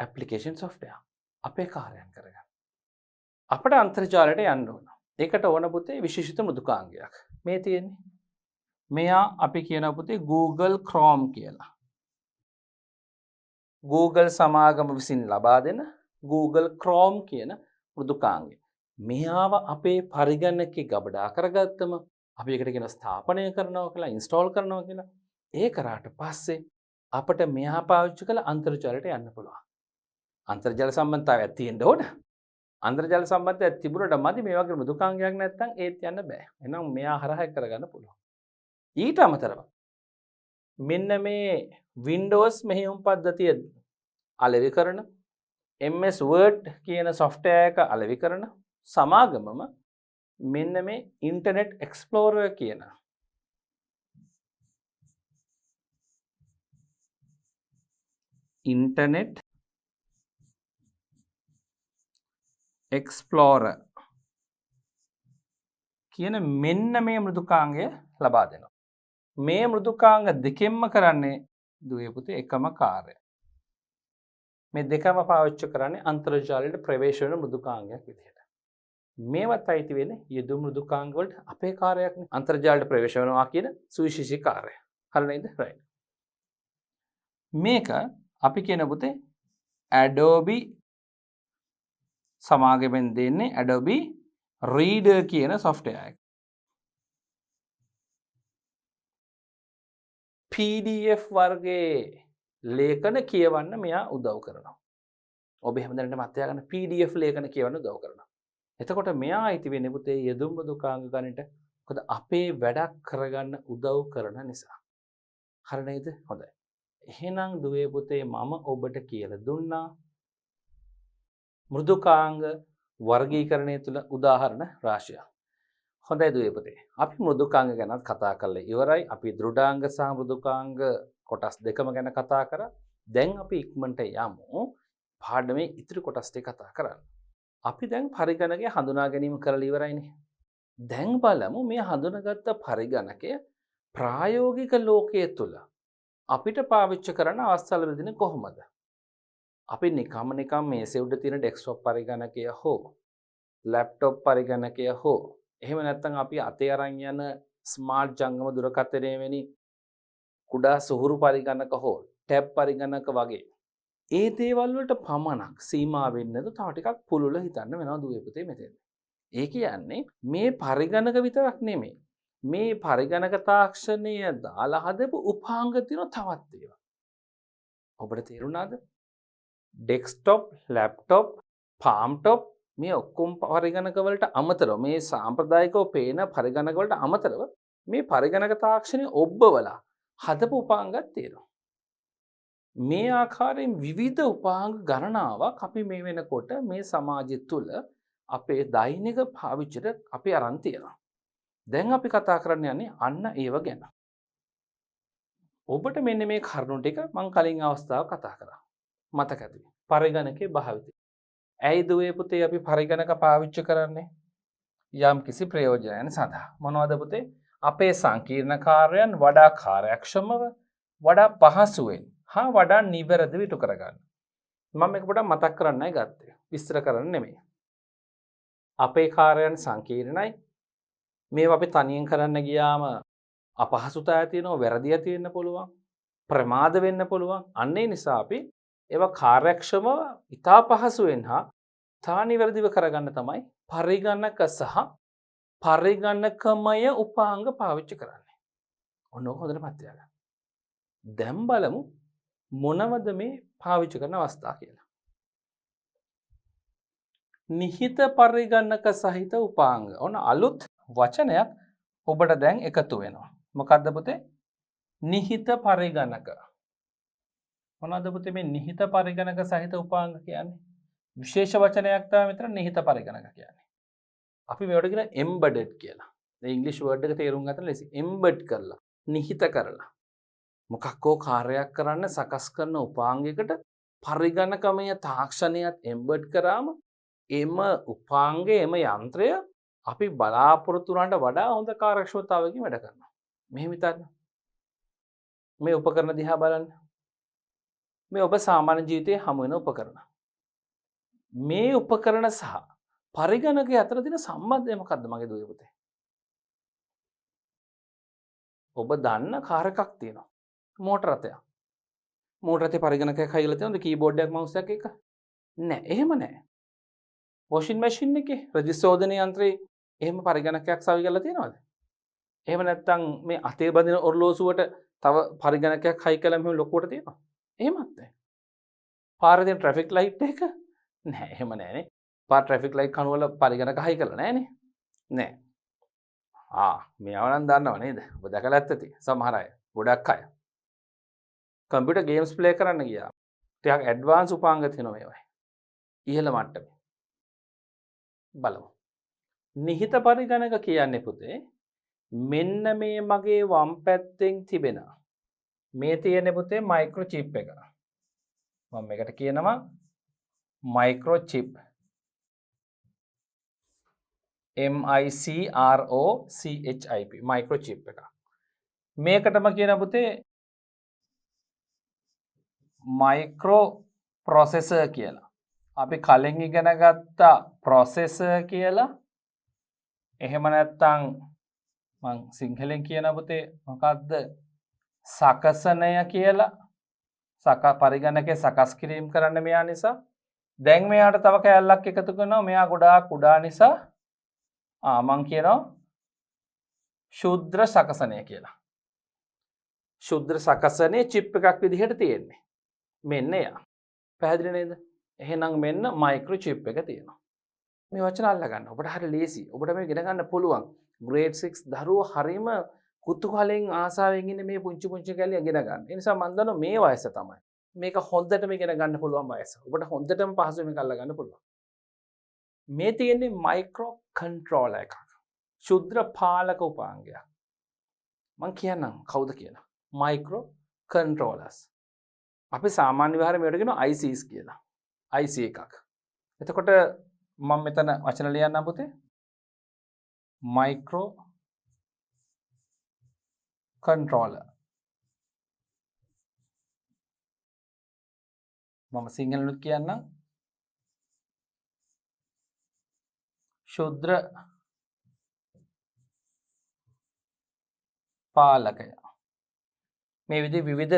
application software අපේ කාර්යයන් කරගන්න. අපට අන්තර්ජාලයට යන්න ඕන. ඒකට ඕන පුතේ විශේෂිත මෘදුකාංගයක්. මේ තියෙන්නේ. මෙයා අපි කියන පුතේ Google Chrome කියලා. Google සමාගම විසින් ලබා දෙන Google Chrome කියන මෘදුකාංගය. මෙයාව අපේ පරිගණකේ ගබඩා කරගත්තම අපි ඒකට කියන ස්ථාපනය කරනවා කියලා, ඉන්ස්ටෝල් කරනවා කියලා. ඒ කරාට පස්සේ අපිට මෙයා පාවිච්චි කරලා අන්තර්ජාලයට යන්න පුළුවන්. අන්තර්ජාල සම්බන්ධතාවයක් තියෙන්න ඕන. අන්තර්ජාල සම්බන්ධතාවයක් තිබුණාට මදි මේ වගේ මෘදුකාංගයක් නැත්නම් ඒත් යන්න බෑ. එහෙනම් මෙයා හරහා කරගන්න පුළුවන්. ඊට අමතරව මෙන්න මේ Windows මෙහෙයුම් පද්ධතිය අලෙවි කරන MS Word කියන software එක අලෙවි කරන සමාගමම මෙන්න මේ Internet Explorer කියන Internet Explorer කියන මෙන්න මේ මෘදුකාංගය ලබා දෙනවා. මේ මෘදුකාංග දෙකෙන්ම කරන්නේ දුවේ පුතේ එකම කාර්යය. මේ දෙකම පාවිච්චි කරන්නේ අන්තර්ජාලයට ප්‍රවේශ වෙන මෘදුකාංගයක් විදිහට. මේවත් අයිති වෙන්නේ යෙදු මෘදුකාංග වලට අපේ කාර්යයක්නේ. අන්තර්ජාලයට ප්‍රවේශ වෙනවා කියන සුවිශේෂී කාර්යය. හරි නේද? රයිට්. මේක අපි කියන පුතේ Adobe සමාගමෙන් දෙන්නේ Adobe Reader කියන software එක. PDF වර්ගයේ ලේඛන කියවන්න මෙයා උදව් කරනවා. ඔබ එහෙම දැනට මතක ගන්න PDF ලේඛන කියවන්න උදව් කරනවා. එතකොට මෙයා අයිති වෙන්නේ පුතේ යෙදුම් මෘදුකාංග ගණිත. මොකද අපේ වැඩක් කරගන්න උදව් කරන නිසා. හරි නේද? හොඳයි. එහෙනම් දුවේ පුතේ මම ඔබට කියලා දුන්නා මෘදුකාංග වර්ගීකරණය තුළ උදාහරණ රාශියක්. හොඳයි දුවේ පුතේ. අපි මෘදුකාංග ගැන කතා කරලා ඉවරයි. අපි දෘඩාංග සහ මෘදුකාංග කොටස් දෙකම ගැන කතා කරා. දැන් අපි ඉක්මනට යමු පාඩමේ ඉතිරි කොටස් ටික කතා කරන්න. අපි දැන් පරිගණකය හඳුනා ගැනීම කරලා ඉවරයිනේ. දැන් බලමු මේ හඳුනාගත්ත පරිගණකය ප්‍රායෝගික ලෝකයේ තුල අපිට පාවිච්චි කරන්න අවස්ථාව ලැබෙන්නේ කොහොමද? අපි නිකම් මේසේ උඩ තියෙන ඩෙස්ක්ටොප් පරිගණකය හෝ ලැප්ටොප් පරිගණකය හෝ එහෙම නැත්නම් අපි අතේ අරන් යන ස්මාර්ට් ජංගම දුරකථනය වැනි කුඩා සුහුරු පරිගණක හෝ ටැබ් පරිගණක වගේ ඒ දේවල් වලට පමණක් සීමා වෙන්නේ නැතු තව ටිකක් පුළුල හිතන්න වෙනවා දුවේ පුතේ මෙතෙන්. ඒ කියන්නේ මේ පරිගණක විතරක් නෙමෙයි. මේ පරිගණක තාක්ෂණය දාලා හදපු උපාංග තියෙන තවත් ඒවා. ඔබට තේරුණාද? ඩෙස්ක්ටොප්, ලැප්ටොප්, පාම්ටොප් මේ ඔක්කොම පරිගණක වලට අමතරව මේ සාම්ප්‍රදායිකව පේන පරිගණක වලට අමතරව මේ පරිගණක තාක්ෂණය ඔබවලා හදපු උපාංගත් තියෙනවා. මේ ආකාරයෙන් විවිධ උපාංග ගණනාවක් අපි මේ වෙනකොට මේ සමාජය තුළ අපේ දෛනික පාවිච්චියට අපි අරන් තියෙනවා. දැන් අපි කතා කරන්න යන්නේ අන්න ඒව ගැන. ඔබට මෙන්න මේ කරුණු ටික මම කලින් අවස්ථාව කතා කරා. මතක ඇති. පරිගණකයේ භාවිතය. ඇයි දුවේ පුතේ අපි පරිගණක පාවිච්චි කරන්නේ? යම් කිසි ප්‍රයෝජනයන් සඳහා. මොනවද පුතේ? අපේ සංකීර්ණ කාර්යයන් වඩා කාර්යක්ෂමව, වඩා පහසුවෙන් හා වඩා නිවැරදිව ඉටු කරගන්න. මම මේක පොඩ්ඩක් මතක් කරන්නයි ගත්තේ. විස්තර කරන්න නෙමෙයි. අපේ කාර්යයන් සංකීර්ණයි. මේවා අපි තනියෙන් කරන්න ගියාම අපහසුතාවය තියෙනවා, වැරදි ඇති වෙන්න පුළුවන්, ප්‍රමාද වෙන්න පුළුවන්. අන්න ඒ නිසා අපි ඒවා කාර්යක්ෂමව ඉතා පහසුවෙන් හා තා නිවැරදිව කරගන්න තමයි පරිගණක සහ පරිගණකමය උපාංග පාවිච්චි කරන්නේ. ඔන්න ඕක හොඳට මතක තියාගන්න. දැන් බලමු මොනවද මේ පාවිච්චි කරන අවස්ථා කියලා. නිහිත පරිගණක සහිත උපාංග. ඔන්න අලුත් වචනයක් ඔබට දැන් එකතු වෙනවා. මොකක්ද පුතේ? නිහිත පරිගණක. මොනවද පුතේ මේ නිහිත පරිගණක සහිත උපාංග කියන්නේ? විශේෂ වචනයක් තමයි මෙතන නිහිත පරිගණක කියන්නේ. අපි මේවට කියන embedded කියලා. මේ ඉංග්‍රීසි වර්ඩ් එක තේරුම් ගන්න ලේසි. embed කරලා, නිහිත කරලා. මොකක්කෝ කාර්යයක් කරන්න සකස් කරන උපාංගයකට පරිගණකමය තාක්ෂණයත් embed කරාම එම උපාංගය, එම යන්ත්‍රය අපි බලාපොරොත්තු වුණාට වඩා හොඳ කාර්යක්ෂමතාවයකින් වැඩ කරනවා. මෙහෙම හිතන්න. මේ උපකරණ දිහා බලන්න. මේ ඔබ සාමාන්‍ය ජීවිතයේ හමු වෙන උපකරණ. මේ උපකරණ සහ පරිගණකය අතර තියෙන සම්බන්ධය මොකක්ද මගේ දුවේ පුතේ? ඔබ දන්න කාර් එකක් තියෙනවා. මෝටර රථයක්. මෝටර රථේ පරිගණකයක් හයිලා තියෙනවද කීබෝඩ් එකක් මවුස් එකක් එක? නෑ, එහෙම නෑ. වොෂින් මැෂින් එකේ රජිස්ට්‍රෝදන යන්ත්‍රයේ එහෙම පරිගණකයක් සවි කරලා තියෙනවද? එහෙම නැත්නම් මේ අතේ බඳින ඔරලෝසුවට තව පරිගණකයක් හයි කළා මෙහෙම ලොකුවට තියෙනවා. එහෙමත් නැහැ. පාරේ තියෙන ට්‍රැෆික් ලයිට් එක නෑ, එහෙම නෑනේ. පාර ට්‍රැෆික් ලයිට් කණු වල පරිගණක හයි කරලා නෑනේ. නෑ. මේව නම් දන්නව නේද? ඔබ දැකලා ඇත්තති සමහර අය, ගොඩක් අය. කම්පියුටර් ගේම්ස් ප්ලේ කරන්න ගියා. ටිකක් ඇඩ්වාන්ස් උපාංග තියෙනවා මේවයි. ඉහළ මට්ටමේ. බලමු. නිහිත පරිගණක කියන්නේ පුතේ මෙන්න මේ මගේ වම් පැත්තෙන් තිබෙන මේ තියෙන පුතේ මයික්‍රොචිප් එක. මම මේකට කියනවා මයික්‍රොචිප්. MICROCHIP මයික්‍රොචිප් එක. මේකටම කියන පුතේ මයික්‍රෝ ප්‍රොසෙසර් කියලා. අපි කලින් ඉගෙන ගත්තා ප්‍රොසෙසර් කියලා. එහෙම නැත්නම් මං සිංහලෙන් කියන පුතේ මොකක්ද සකසනය කියලා. පරිගණකයේ සකස් කිරීම කරන්න මෙයා නිසා. දැන් මෙයාට තව කැලලක් එකතු කරනවා. මෙයා ගොඩාක් කුඩා නිසා මං කියනවා ශුද්‍ර සකසනය කියලා. ශුද්‍ර සකසනයේ චිප් එකක් විදිහට තියෙන්නේ. මෙන්න එයා. පැහැදිලි නේද? එහෙනම් මෙන්න මයික්‍රෝ චිප් එක තියෙනවා. මේ වචන අල්ලගන්න. ඔබට හරි ලේසි. ඔබට මේක ඉගෙන ගන්න පුළුවන්. grade 6 දරුවෝ හරීම කුතුහලෙන් ආසාවෙන් ඉන්නේ මේ පුංචි පුංචි කැලේ ඉගෙන ගන්න. ඒ නිසා මම දන්නවා මේ වයස තමයි. මේක හොඳටම ඉගෙන ගන්න පුළුවන් වයස. ඔබට හොඳටම පහසුවෙන් මේක අල්ලගන්න පුළුවන්. මේ තියෙන්නේ මයික්‍රෝ කන්ට්‍රෝලර් එකක්. ශුද්‍ර පාලක උපාංගයක්. මම කියන්නම් කවුද කියලා. Micro controllers. අපි සාමාන්‍ය විහාරයේ මේකට කියනවා ICs කියලා. IC එකක්. එතකොට මම මෙතන වචන ලියන්නම් පුතේ. Micro controller. මම සිංහලෙන්ත් කියන්නම්. ශුද්‍ර පාලකය. මේ විවිධ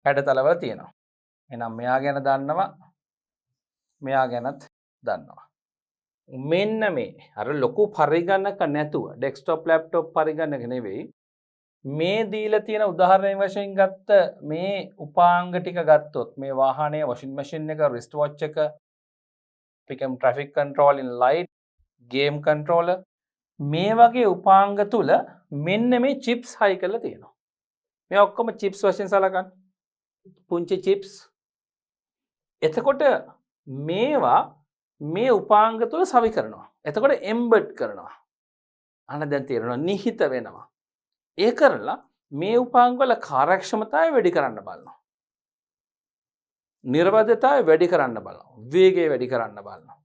හැඩතලවල තියෙනවා. එහෙනම් මෙයා ගැන දන්නවා. මෙයා ගැනත් දන්නවා. මෙන්න මේ අර ලොකු පරිගණක නැතුව ඩෙස්ක්ටොප් ලැප්ටොප් පරිගණක නෙවෙයි මේ දීලා තියෙන උදාහරණයක් වශයෙන් ගත්ත මේ උපාංග ටික ගත්තොත් මේ වාහනයේ වොෂින් මැෂින් එක රිස්ට් වොච් එක පිකම් ට්‍රැෆික් කන්ට්‍රෝල් ඉන් ලයිට් ගේම් කන්ට්‍රෝලර් මේ වගේ උපාංග තුල මෙන්න මේ චිප්ස් හයි කරලා තියෙනවා. මේ ඔක්කොම චිප්ස් වශයෙන් සලකන්න. පුංචි චිප්ස්. එතකොට මේවා මේ උපාංග තුල සවි කරනවා. එතකොට එම්බඩ් කරනවා. අන්න දැන් තේරෙනවා නිහිත වෙනවා. ඒ කරලා මේ උපාංග වල කාර්යක්ෂමතාවය වැඩි කරන්න බලනවා. නිර්වද්‍යතාවය වැඩි කරන්න බලනවා. වේගය වැඩි කරන්න බලනවා.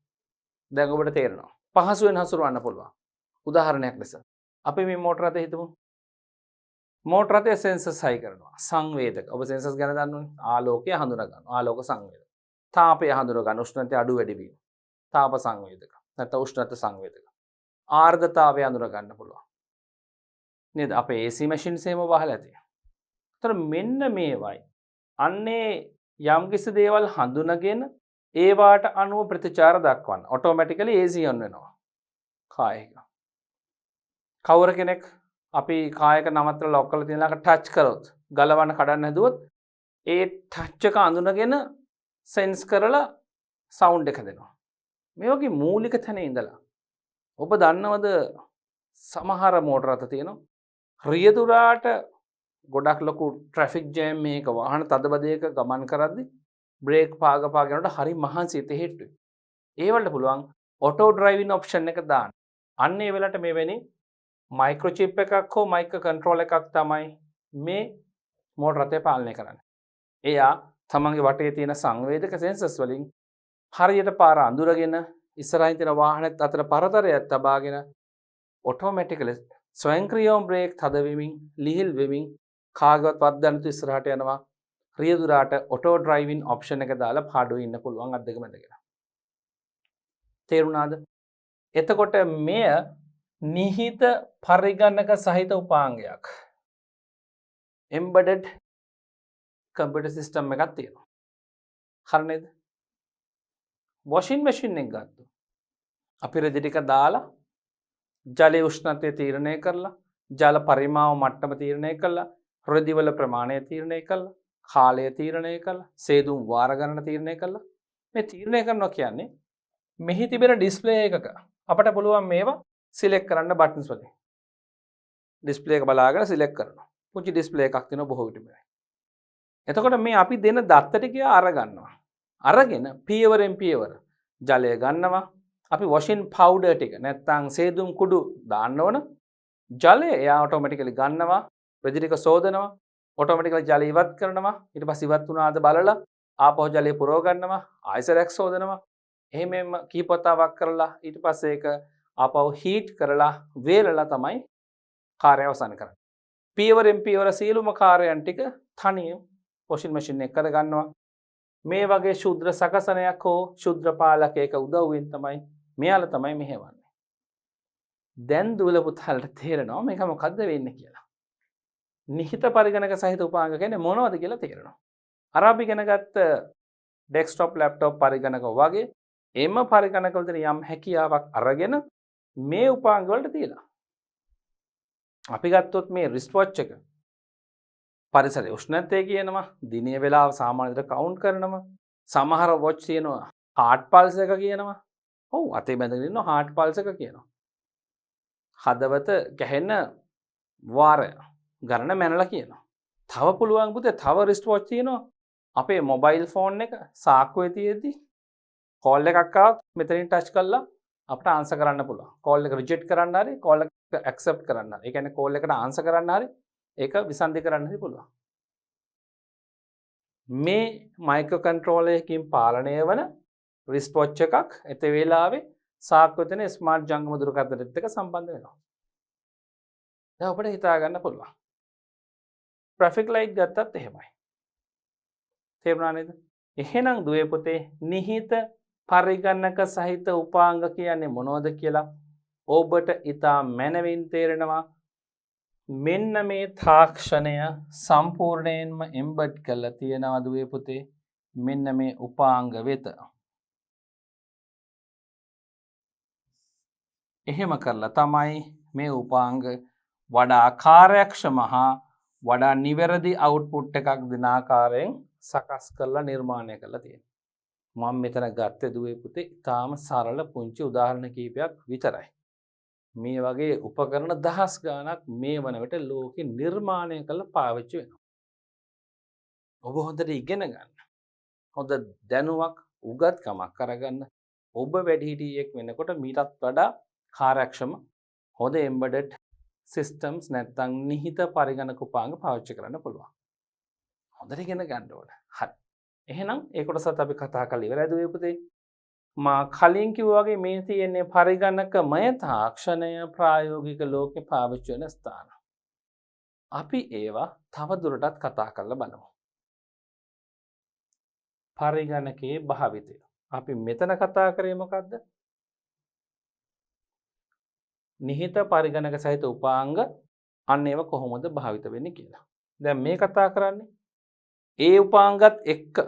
දැන් ඔබට තේරෙනවා. පහසුවෙන් හසුරවන්න පුළුවන්. උදාහරණයක් ලෙස අපි මේ මෝටර රථය හිතමු. මෝටර රථයේ සෙන්සර්ස් හයි කරනවා. සංවේදක. ඔබ සෙන්සර්ස් ගැන දන්නවනේ. ආලෝකය හඳුනා ගන්නවා. ආලෝක සංවේදක. තාපය හඳුනා ගන්න. උෂ්ණත්වය අඩු වැඩි වීම. තාප සංවේදක. නැත්නම් උෂ්ණත්ව සංවේදක. ආර්ද්‍රතාවය හඳුනා ගන්න පුළුවන්. නේද? අපේ AC මැෂින්ස් එහෙම වහලා ඇති. ඒතර මෙන්න මේවයි. අන්නේ යම්කිසි දේවල් හඳුනගෙන ඒවාට අනුව ප්‍රතිචාර දක්වන්න. ඔටෝමැටිකලි AC on වෙනවා. කායක. කවුරු කෙනෙක් අපි කායක නවත්තලා ලොක් කරලා තියෙනලක ටච් කරොත් ගලවන්න කඩන්න හැදුවොත් ඒ ටච් එක අඳුනගෙන සෙන්ස් කරලා සවුන්ඩ් එක දෙනවා. මේ වගේ මූලික තැන ඉඳලා ඔබ දන්නවද සමහර මෝටර රථ තියෙනවා රියදුරාට ගොඩක් ලොකු ට්‍රැෆික් ජෑම් මේක වාහන තදබදයක ගමන් කරද්දී බ්‍රේක් පාගනකොට හරි මහන්සි තෙහෙට්ටුයි. ඒ වලට පුළුවන් ඔටෝ ඩ්‍රයිවිං ඔප්ෂන් එක දාන්න. අන්න ඒ වෙලට මෙවැනි මයික්‍රොචිප් එකක් හෝ මයික්‍රෝ කන්ට්‍රෝල් එකක් තමයි මේ මෝටර රථය පාලනය කරන්නේ. එයා තමන්ගේ වටේ තියෙන සංවේදක සෙන්සර්ස් වලින් හරියට පාර අඳුරගෙන ඉස්සරහින් තියෙන වාහනත් අතර පරතරයක් තබාගෙන ඔටෝමැටිකලි ස්වයංක්‍රීයව බ්‍රේක් තද වෙමින් ලිහිල් වෙමින් කාගවත් වද්දන්නතු ඉස්සරහට යනවා. රියදුරාට ඔටෝ ඩ්‍රයිවිං ඔප්ෂන් එක දාලා පාඩුවේ ඉන්න පුළුවන් අත් දෙක මැදගෙන. තේරුණාද? එතකොට මෙය නිහිත පරිගණක සහිත උපාංගයක්. embedded computer system එකක් තියෙනවා. හරි නේද? වොෂින් මැෂින් එක ගත්තොත් අපි රෙදි ටික දාලා ජලයේ උෂ්ණත්වය තීරණය කරලා ජල පරිමාව මට්ටම තීරණය කරලා රෙදි වල ප්‍රමාණය තීරණය කරලා කාලය තීරණය කරලා සේදුම් වාර ගණන තීරණය කරලා මේ තීරණය කරනවා කියන්නේ මෙහි තිබෙන ඩිස්ප්ලේ එකක අපට පුළුවන් මේවා සිලෙක්ට් කරන්න බටන්ස් වලින් ඩිස්ප්ලේ එක බලාගෙන සිලෙක්ට් කරනවා. පුංචි ඩිස්ප්ලේ එකක් තියෙනවා බොහෝ විට මේ. එතකොට මේ අපි දෙන දත්ත ටික අරගන්නවා. අරගෙන පියවරෙන් පියවර ජලය ගන්නවා. අපි වොෂින් පවුඩර් ටික නැත්නම් සේදුම් කුඩු දාන්න ඕන. ජලය එයා ඔටෝමැටිකලි ගන්නවා. රෙදි ටික සෝදනවා. ඔටෝමැටිකලි ජලය ඉවත් කරනවා. ඊට පස්සේ ඉවත් වුණාද බලලා ආපහු ජලය පුරව ගන්නවා. ආයසරයක් සෝදනවා. එහෙමම කීප වතාවක් කරලා ඊට පස්සේ ඒක ආපහු හීට් කරලා වේලලා තමයි කාර්යය අවසන් කරන්නේ. පියවරෙන් පියවර සියලුම කාර්යයන් ටික තනියම වොෂින් මැෂින් එක කර ගන්නවා. මේ වගේ ශුද්‍ර සකසනයක් හෝ ශුද්‍ර පාලකයක උදව්වෙන් තමයි මෙයාලා තමයි මෙහෙවන්නේ. දැන් දුවල පුතාලට තේරෙනවා මේක මොකද්ද වෙන්නේ කියලා. නිහිත පරිගණක සහිත උපාංග කියන්නේ මොනවද කියලා තේරෙනවා. අර අපි ඉගෙන ගත්ත ඩෙස්ක්ටොප් ලැප්ටොප් පරිගණක වගේ එම පරිගණක වලට යම් හැකියාවක් අරගෙන මේ උපාංග වලට තියලා. අපි ගත්තොත් මේ රිස්ට් වොච් එක පරිසරයේ උෂ්ණත්වය කියනවා, දිනේ වේලාව සාමාන්‍ය විදිහට කවුන්ට් කරනවා. සමහර වොච් තියෙනවා හાર્ට් පල්ස් එක කියනවා. ඔව් අතේ බැඳගෙන ඉන්නවා හાર્ට් පල්ස් එක කියනවා. හදවත ගැහෙන වාරය ගණන මැනලා කියනවා. තව පුළුවන් පුතේ තව රිස්ට් වොච් තියෙනවා. අපේ මොබයිල් ෆෝන් එක සාක්කුවේ තියෙද්දි කෝල් එකක් ආවොත් මෙතනින් ටච් කරලා අපිට ආන්සර් කරන්න පුළුවන්. කෝල් එක රිජෙක්ට් කරන්න හරි කෝල් එක ඇක්සෙප්ට් කරන්න හරි. ඒ කියන්නේ කෝල් එකට ආන්සර් කරන්න හරි ඒක විසන්ධි කරන්න හරි පුළුවන්. මේ මයික්‍රෝ කන්ට්‍රෝලර් එකකින් පාලනය වන රිස්ට් වොච් එකක් එත වේලාවේ සාක්කුවේ තියෙන ස්මාර්ට් ජංගම දුරකථනයත් එක්ක සම්බන්ධ වෙනවා. දැන් අපිට හිතා ගන්න පුළුවන්. ට්‍රැෆික් ලයිට් ගත්තත් එහෙමයි. තේරුණා නේද? එහෙනම් දුවේ පුතේ නිහිත පරිගණක සහිත උපාංග කියන්නේ මොනවද කියලා ඔබට ඉතා මැනවින් තේරෙනවා. මෙන්න මේ තාක්ෂණය සම්පූර්ණයෙන්ම එම්බඩ් කරලා තියෙනවා දුවේ පුතේ මෙන්න මේ උපාංග වෙත. එහෙම කරලා තමයි මේ උපාංග වඩා කාර්යක්ෂම හා වඩා නිවැරදි අවුට්පුට් එකක් දෙන ආකාරයෙන් සකස් කරලා නිර්මාණය කරලා තියෙනවා. මම මෙතන ගත්තේ දුවේ පුතේ ඊටාම සරල පුංචි උදාහරණ කීපයක් විතරයි. මේ වගේ උපකරණ දහස් ගාණක් මේ වන විට ලෝකෙ නිර්මාණය කරලා පාවිච්චි වෙනවා. ඔබ හොඳට ඉගෙන ගන්න. හොඳ දැනුමක් උගත්කමක් අරගන්න. ඔබ වැඩිහිටියෙක් වෙනකොට මීටත් වඩා කාර්යක්ෂම හොඳ එම්බෙඩඩ් සිස්ටම්ස් නැත්නම් නිහිත පරිගණක උපාංග පාවිච්චි කරන්න පුළුවන්. හොඳට ඉගෙන ගන්න ඕන. හරි. එහෙනම් ඒ කොටසත් අපි කතා කරලා ඉවරයි දුවේ පුතේ. මා කලින් කිව්වා වගේ මේ තියෙන්නේ පරිගණකමය තාක්ෂණය ප්‍රායෝගික ලෝකේ පාවිච්චි වෙන ස්ථාන. අපි ඒවා තව දුරටත් කතා කරලා බලමු. පරිගණකයේ භාවිතය. අපි මෙතන කතා කරේ මොකද්ද? නිහිත පරිගණක සහිත උපාංග අන්න ඒවා කොහොමද භාවිත වෙන්නේ කියලා. දැන් මේ කතා කරන්නේ ඒ උපාංගත් එක්ක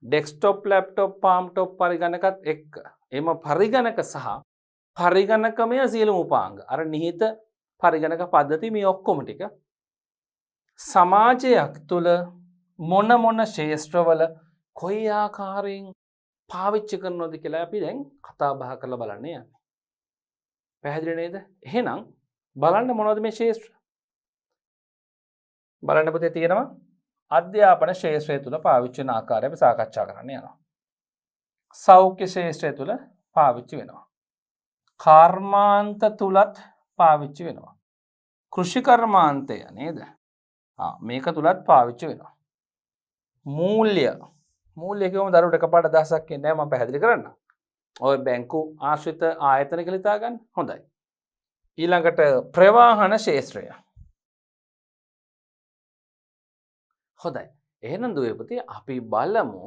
ඩෙස්ක්ටොප් ලැප්ටොප් පාම් ටොප් පරිගණකත් එක්ක එම පරිගණක සහ පරිගණකමය සියලුම උපාංග අර නිහිත පරිගණක පද්ධති මේ ඔක්කොම ටික සමාජයක් තුළ මොන මොන ශේෂ්ත්‍රවල කොයි ආකාරයෙන් පාවිච්චි කරනවද කියලා අපි දැන් කතා බහ කරලා බලන්න යන්නේ. පැහැදිලි නේද? එහෙනම් බලන්න මොනවද මේ ශේෂ්ත්‍ර? බලන්න පුතේ තියෙනවා අධ්‍යාපන ශේෂ්ත්‍රය තුළ පාවිච්චි වෙන ආකාරය අපි සාකච්ඡා කරන්න යනවා. සෞඛ්‍ය ශේෂ්ත්‍රය තුළ පාවිච්චි වෙනවා. කර්මාන්ත තුලත් පාවිච්චි වෙනවා. කෘෂි කර්මාන්තය නේද? මේක තුලත් පාවිච්චි වෙනවා. මූල්‍ය කියවම දරුවට එකපාරට දහසක් එන්නේ නැහැ මම පැහැදිලි කරන්න. ඔය බැංකු ආශ්‍රිත ආයතන කියලා හිතා ගන්න. හොඳයි. ඊළඟට ප්‍රවාහන ශේෂ්ත්‍රය. හොඳයි. එහෙනම් දුවේ පුතේ අපි බලමු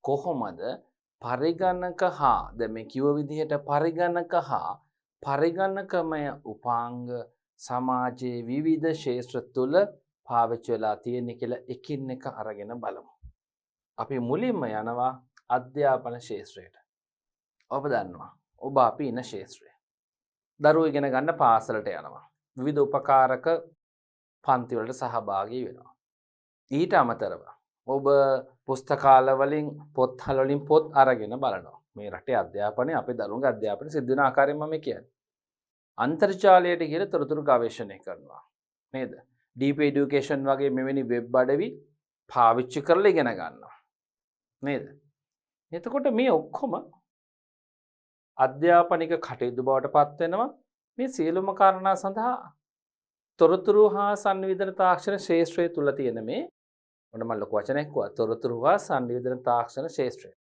කොහොමද පරිගණක හා දැන් මේ කිව්ව විදිහට පරිගණක හා පරිගණකමය උපාංග සමාජයේ විවිධ ශේෂ්ත්‍ර තුල පාවිච්චි වෙලා තියෙන කියලා එකින් එක අරගෙන බලමු. අපි මුලින්ම යනවා අධ්‍යාපන ශේෂ්ත්‍රයට. ඔබ දන්නවා ඔබ අපි ඉන්න ශේෂ්ත්‍රය. දරුවෝ ඉගෙන ගන්න පාසලට යනවා. විවිධ උපකාරක පන්ති වලට සහභාගී වෙනවා. ඊට අමතරව ඔබ පුස්තකාල වලින් පොත්හල් වලින් පොත් අරගෙන බලනවා. මේ රටේ අධ්‍යාපනය අපේ දරුවන්ගේ අධ්‍යාපනය සිද්ධ වෙන ආකාරයෙන් මම කියන්නේ. අන්තර්ජාලයට ගිහලා තොරතුරු ගවේෂණය කරනවා. නේද? ඩීප් এডুকেෂන් වගේ මෙවැනි වෙබ් අඩවි පාවිච්චි කරලා ඉගෙන ගන්නවා. නේද? එතකොට මේ ඔක්කොම අධ්‍යාපනික කටයුතු බවට පත් වෙනවා. මේ සියලුම කාරණා සඳහා තොරතුරු හා සංවේදන තාක්ෂණ ශාස්ත්‍රය තුල තියෙන මේ මොන මම ලොකු වචනයක් කිව්වා තොරතුරු හා සංවේදන තාක්ෂණ ශාස්ත්‍රය.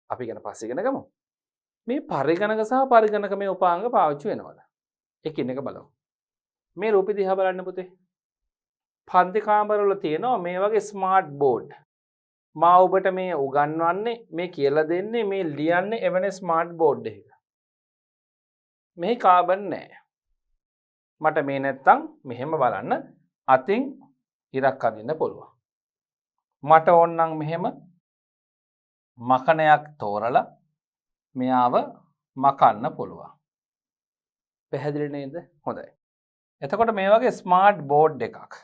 අපි ගැන පස්සේ ඉගෙන ගමු. මේ පරිගණක සහ පරිගණකමය උපාංග පාවිච්චි වෙනවද? එකින් එක බලමු. මේ රූපෙ දිහා බලන්න පුතේ. පන්ති කාමරවල තියෙනවා මේ වගේ ස්මාර්ට් බෝඩ්. මා ඔබට මේ උගන්වන්නේ මේ කියලා දෙන්නේ මේ ලියන්නේ එවැනි ස්මාර්ට් බෝඩ් එකක. මෙහි කාබන් නැහැ. මට මේ නැත්තම් මෙහෙම බලන්න අතින් ඉරක් අදින්න පුළුවන්. මට ඕනනම් මෙහෙම මකණයක් තෝරලා මෙයාව මකන්න පුළුවන්. පැහැදිලි නේද? හොඳයි. එතකොට මේ වගේ ස්මාර්ට් බෝඩ් එකක්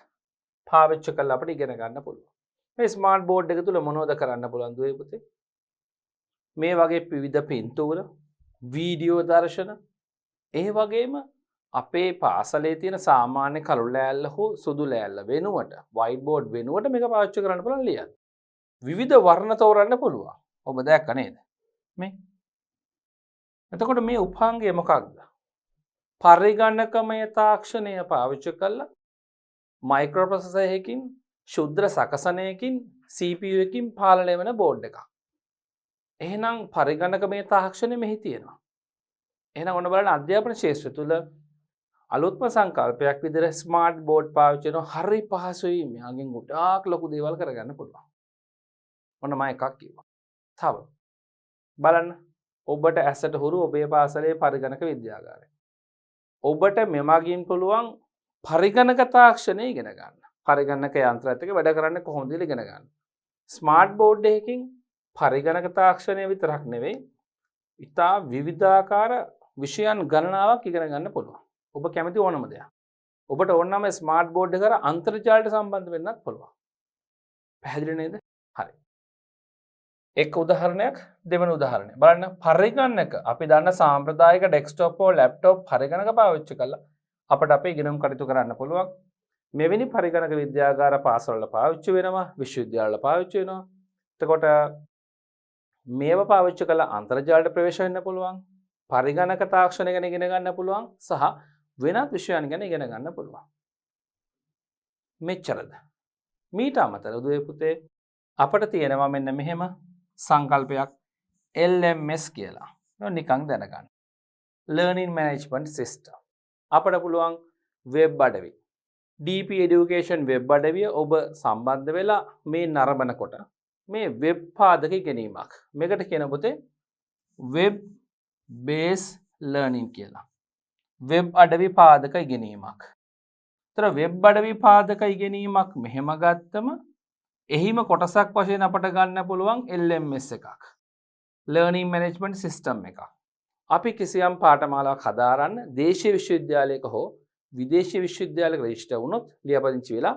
පාවිච්චි කරලා අපිට ඉගෙන ගන්න පුළුවන්. මේ ස්මාර්ට් බෝඩ් එක තුල මොනවද කරන්න පුළුවන් දුවේ පුතේ? මේ වගේ විවිධ පින්තූර, වීඩියෝ දර්ශන, ඒ වගේම අපේ පාසලේ තියෙන සාමාන්‍ය කළු ලෑල්ල හෝ සුදු ලෑල්ල වෙනුවට වයිට් බෝඩ් වෙනුවට මේක පාවිච්චි කරන්න පුළුවන් ලියන්න. විවිධ වර්ණ තෝරන්න පුළුවන්. ඔබ දැක්ක නේද? මේ. එතකොට මේ උපාංගය මොකක්ද? පරිගණකමය තාක්ෂණය පාවිච්චි කරලා මයික්‍රෝප්‍රොසෙසර් එකකින් ශුද්ධ සකසනයකින් CPU එකකින් පාලනය වෙන බෝඩ් එකක්. එහෙනම් පරිගණකමය තාක්ෂණය මෙහි තියෙනවා. එහෙනම් ඔන්න බලන්න අධ්‍යාපන ශාස්ත්‍රය තුල අලුත්ම සංකල්පයක් විදිහට ස්මාර්ට් බෝඩ් පාවිච්චි කරන හරි පහසුයි. මෙයාගෙන් ගොඩාක් ලොකු දේවල් කරගන්න පුළුවන්. ඔන්න මම එකක් කිව්වා. තව බලන්න ඔබට ඇසට හුරු ඔබේ පාසලේ පරිගණක විද්‍යාගාරය. ඔබට මෙමගින් පුළුවන් පරිගණක තාක්ෂණය ඉගෙන ගන්න. පරිගණක යන්ත්‍රයත් එක්ක වැඩ කරන්න කොහොමද කියලා ඉගෙන ගන්න. ස්මාර්ට් බෝඩ් එකකින් පරිගණක තාක්ෂණය විතරක් නෙවෙයි, ඉතා විවිධාකාර විෂයන් ගණනාවක් ඉගෙන ගන්න පුළුවන්. ඔබ කැමති ඕනම දෙයක්. ඔබට ඕනම ස්මාර්ට් බෝඩ් එක කරා අන්තර්ජාලයට සම්බන්ධ වෙන්නත් පුළුවන්. පැහැදිලි නේද? හරි. එක් උදාහරණයක් දෙවන උදාහරණය. බලන්න පරිගණක අපි දන්න සාම්ප්‍රදායික ඩෙස්ක්ටොප් හෝ ලැප්ටොප් පරිගණක පාවිච්චි කරලා අපිට අපේ ඉගෙනුම් කටයුතු කරන්න පුළුවන්. මෙවැනි පරිගණක විද්‍යාගාර පාසල්වල පාවිච්චි වෙනවා, විශ්වවිද්‍යාලවල පාවිච්චි වෙනවා. එතකොට මේවා පාවිච්චි කරලා අන්තර්ජාලයට ප්‍රවේශ වෙන්න පුළුවන්. පරිගණක තාක්ෂණය ගැන ඉගෙන ගන්න පුළුවන් සහ වෙනත් විෂයන් ගැන ඉගෙන ගන්න පුළුවන්. මෙච්චරද? මීට අමතරව දුවේ පුතේ අපිට තියෙනවා මෙන්න මෙහෙම සංකල්පයක් LMS කියලා. නිකන් දැනගන්න. Learning Management System. අපිට පුළුවන් වෙබ් අඩවි. DP Education වෙබ් අඩවිය ඔබ සම්බන්ධ වෙලා මේ නරඹනකොට මේ වෙබ් පාදක ඉගෙනීමක්. මේකට කියන පුතේ web based learning කියලා. වෙබ් අඩවි පාදක ඉගෙනීමක්. ඒතර වෙබ් අඩවි පාදක ඉගෙනීමක් මෙහෙම ගත්තම එහිම කොටසක් වශයෙන් අපට ගන්න පුළුවන් LMS එකක්. Learning Management System එකක්. අපි කිසියම් පාඨමාලාවක් හදාරන්න දේශීය විශ්වවිද්‍යාලයක හෝ විදේශීය විශ්වවිද්‍යාලයක රෙජිස්ටර් වුණොත් ලියාපදිංචි වෙලා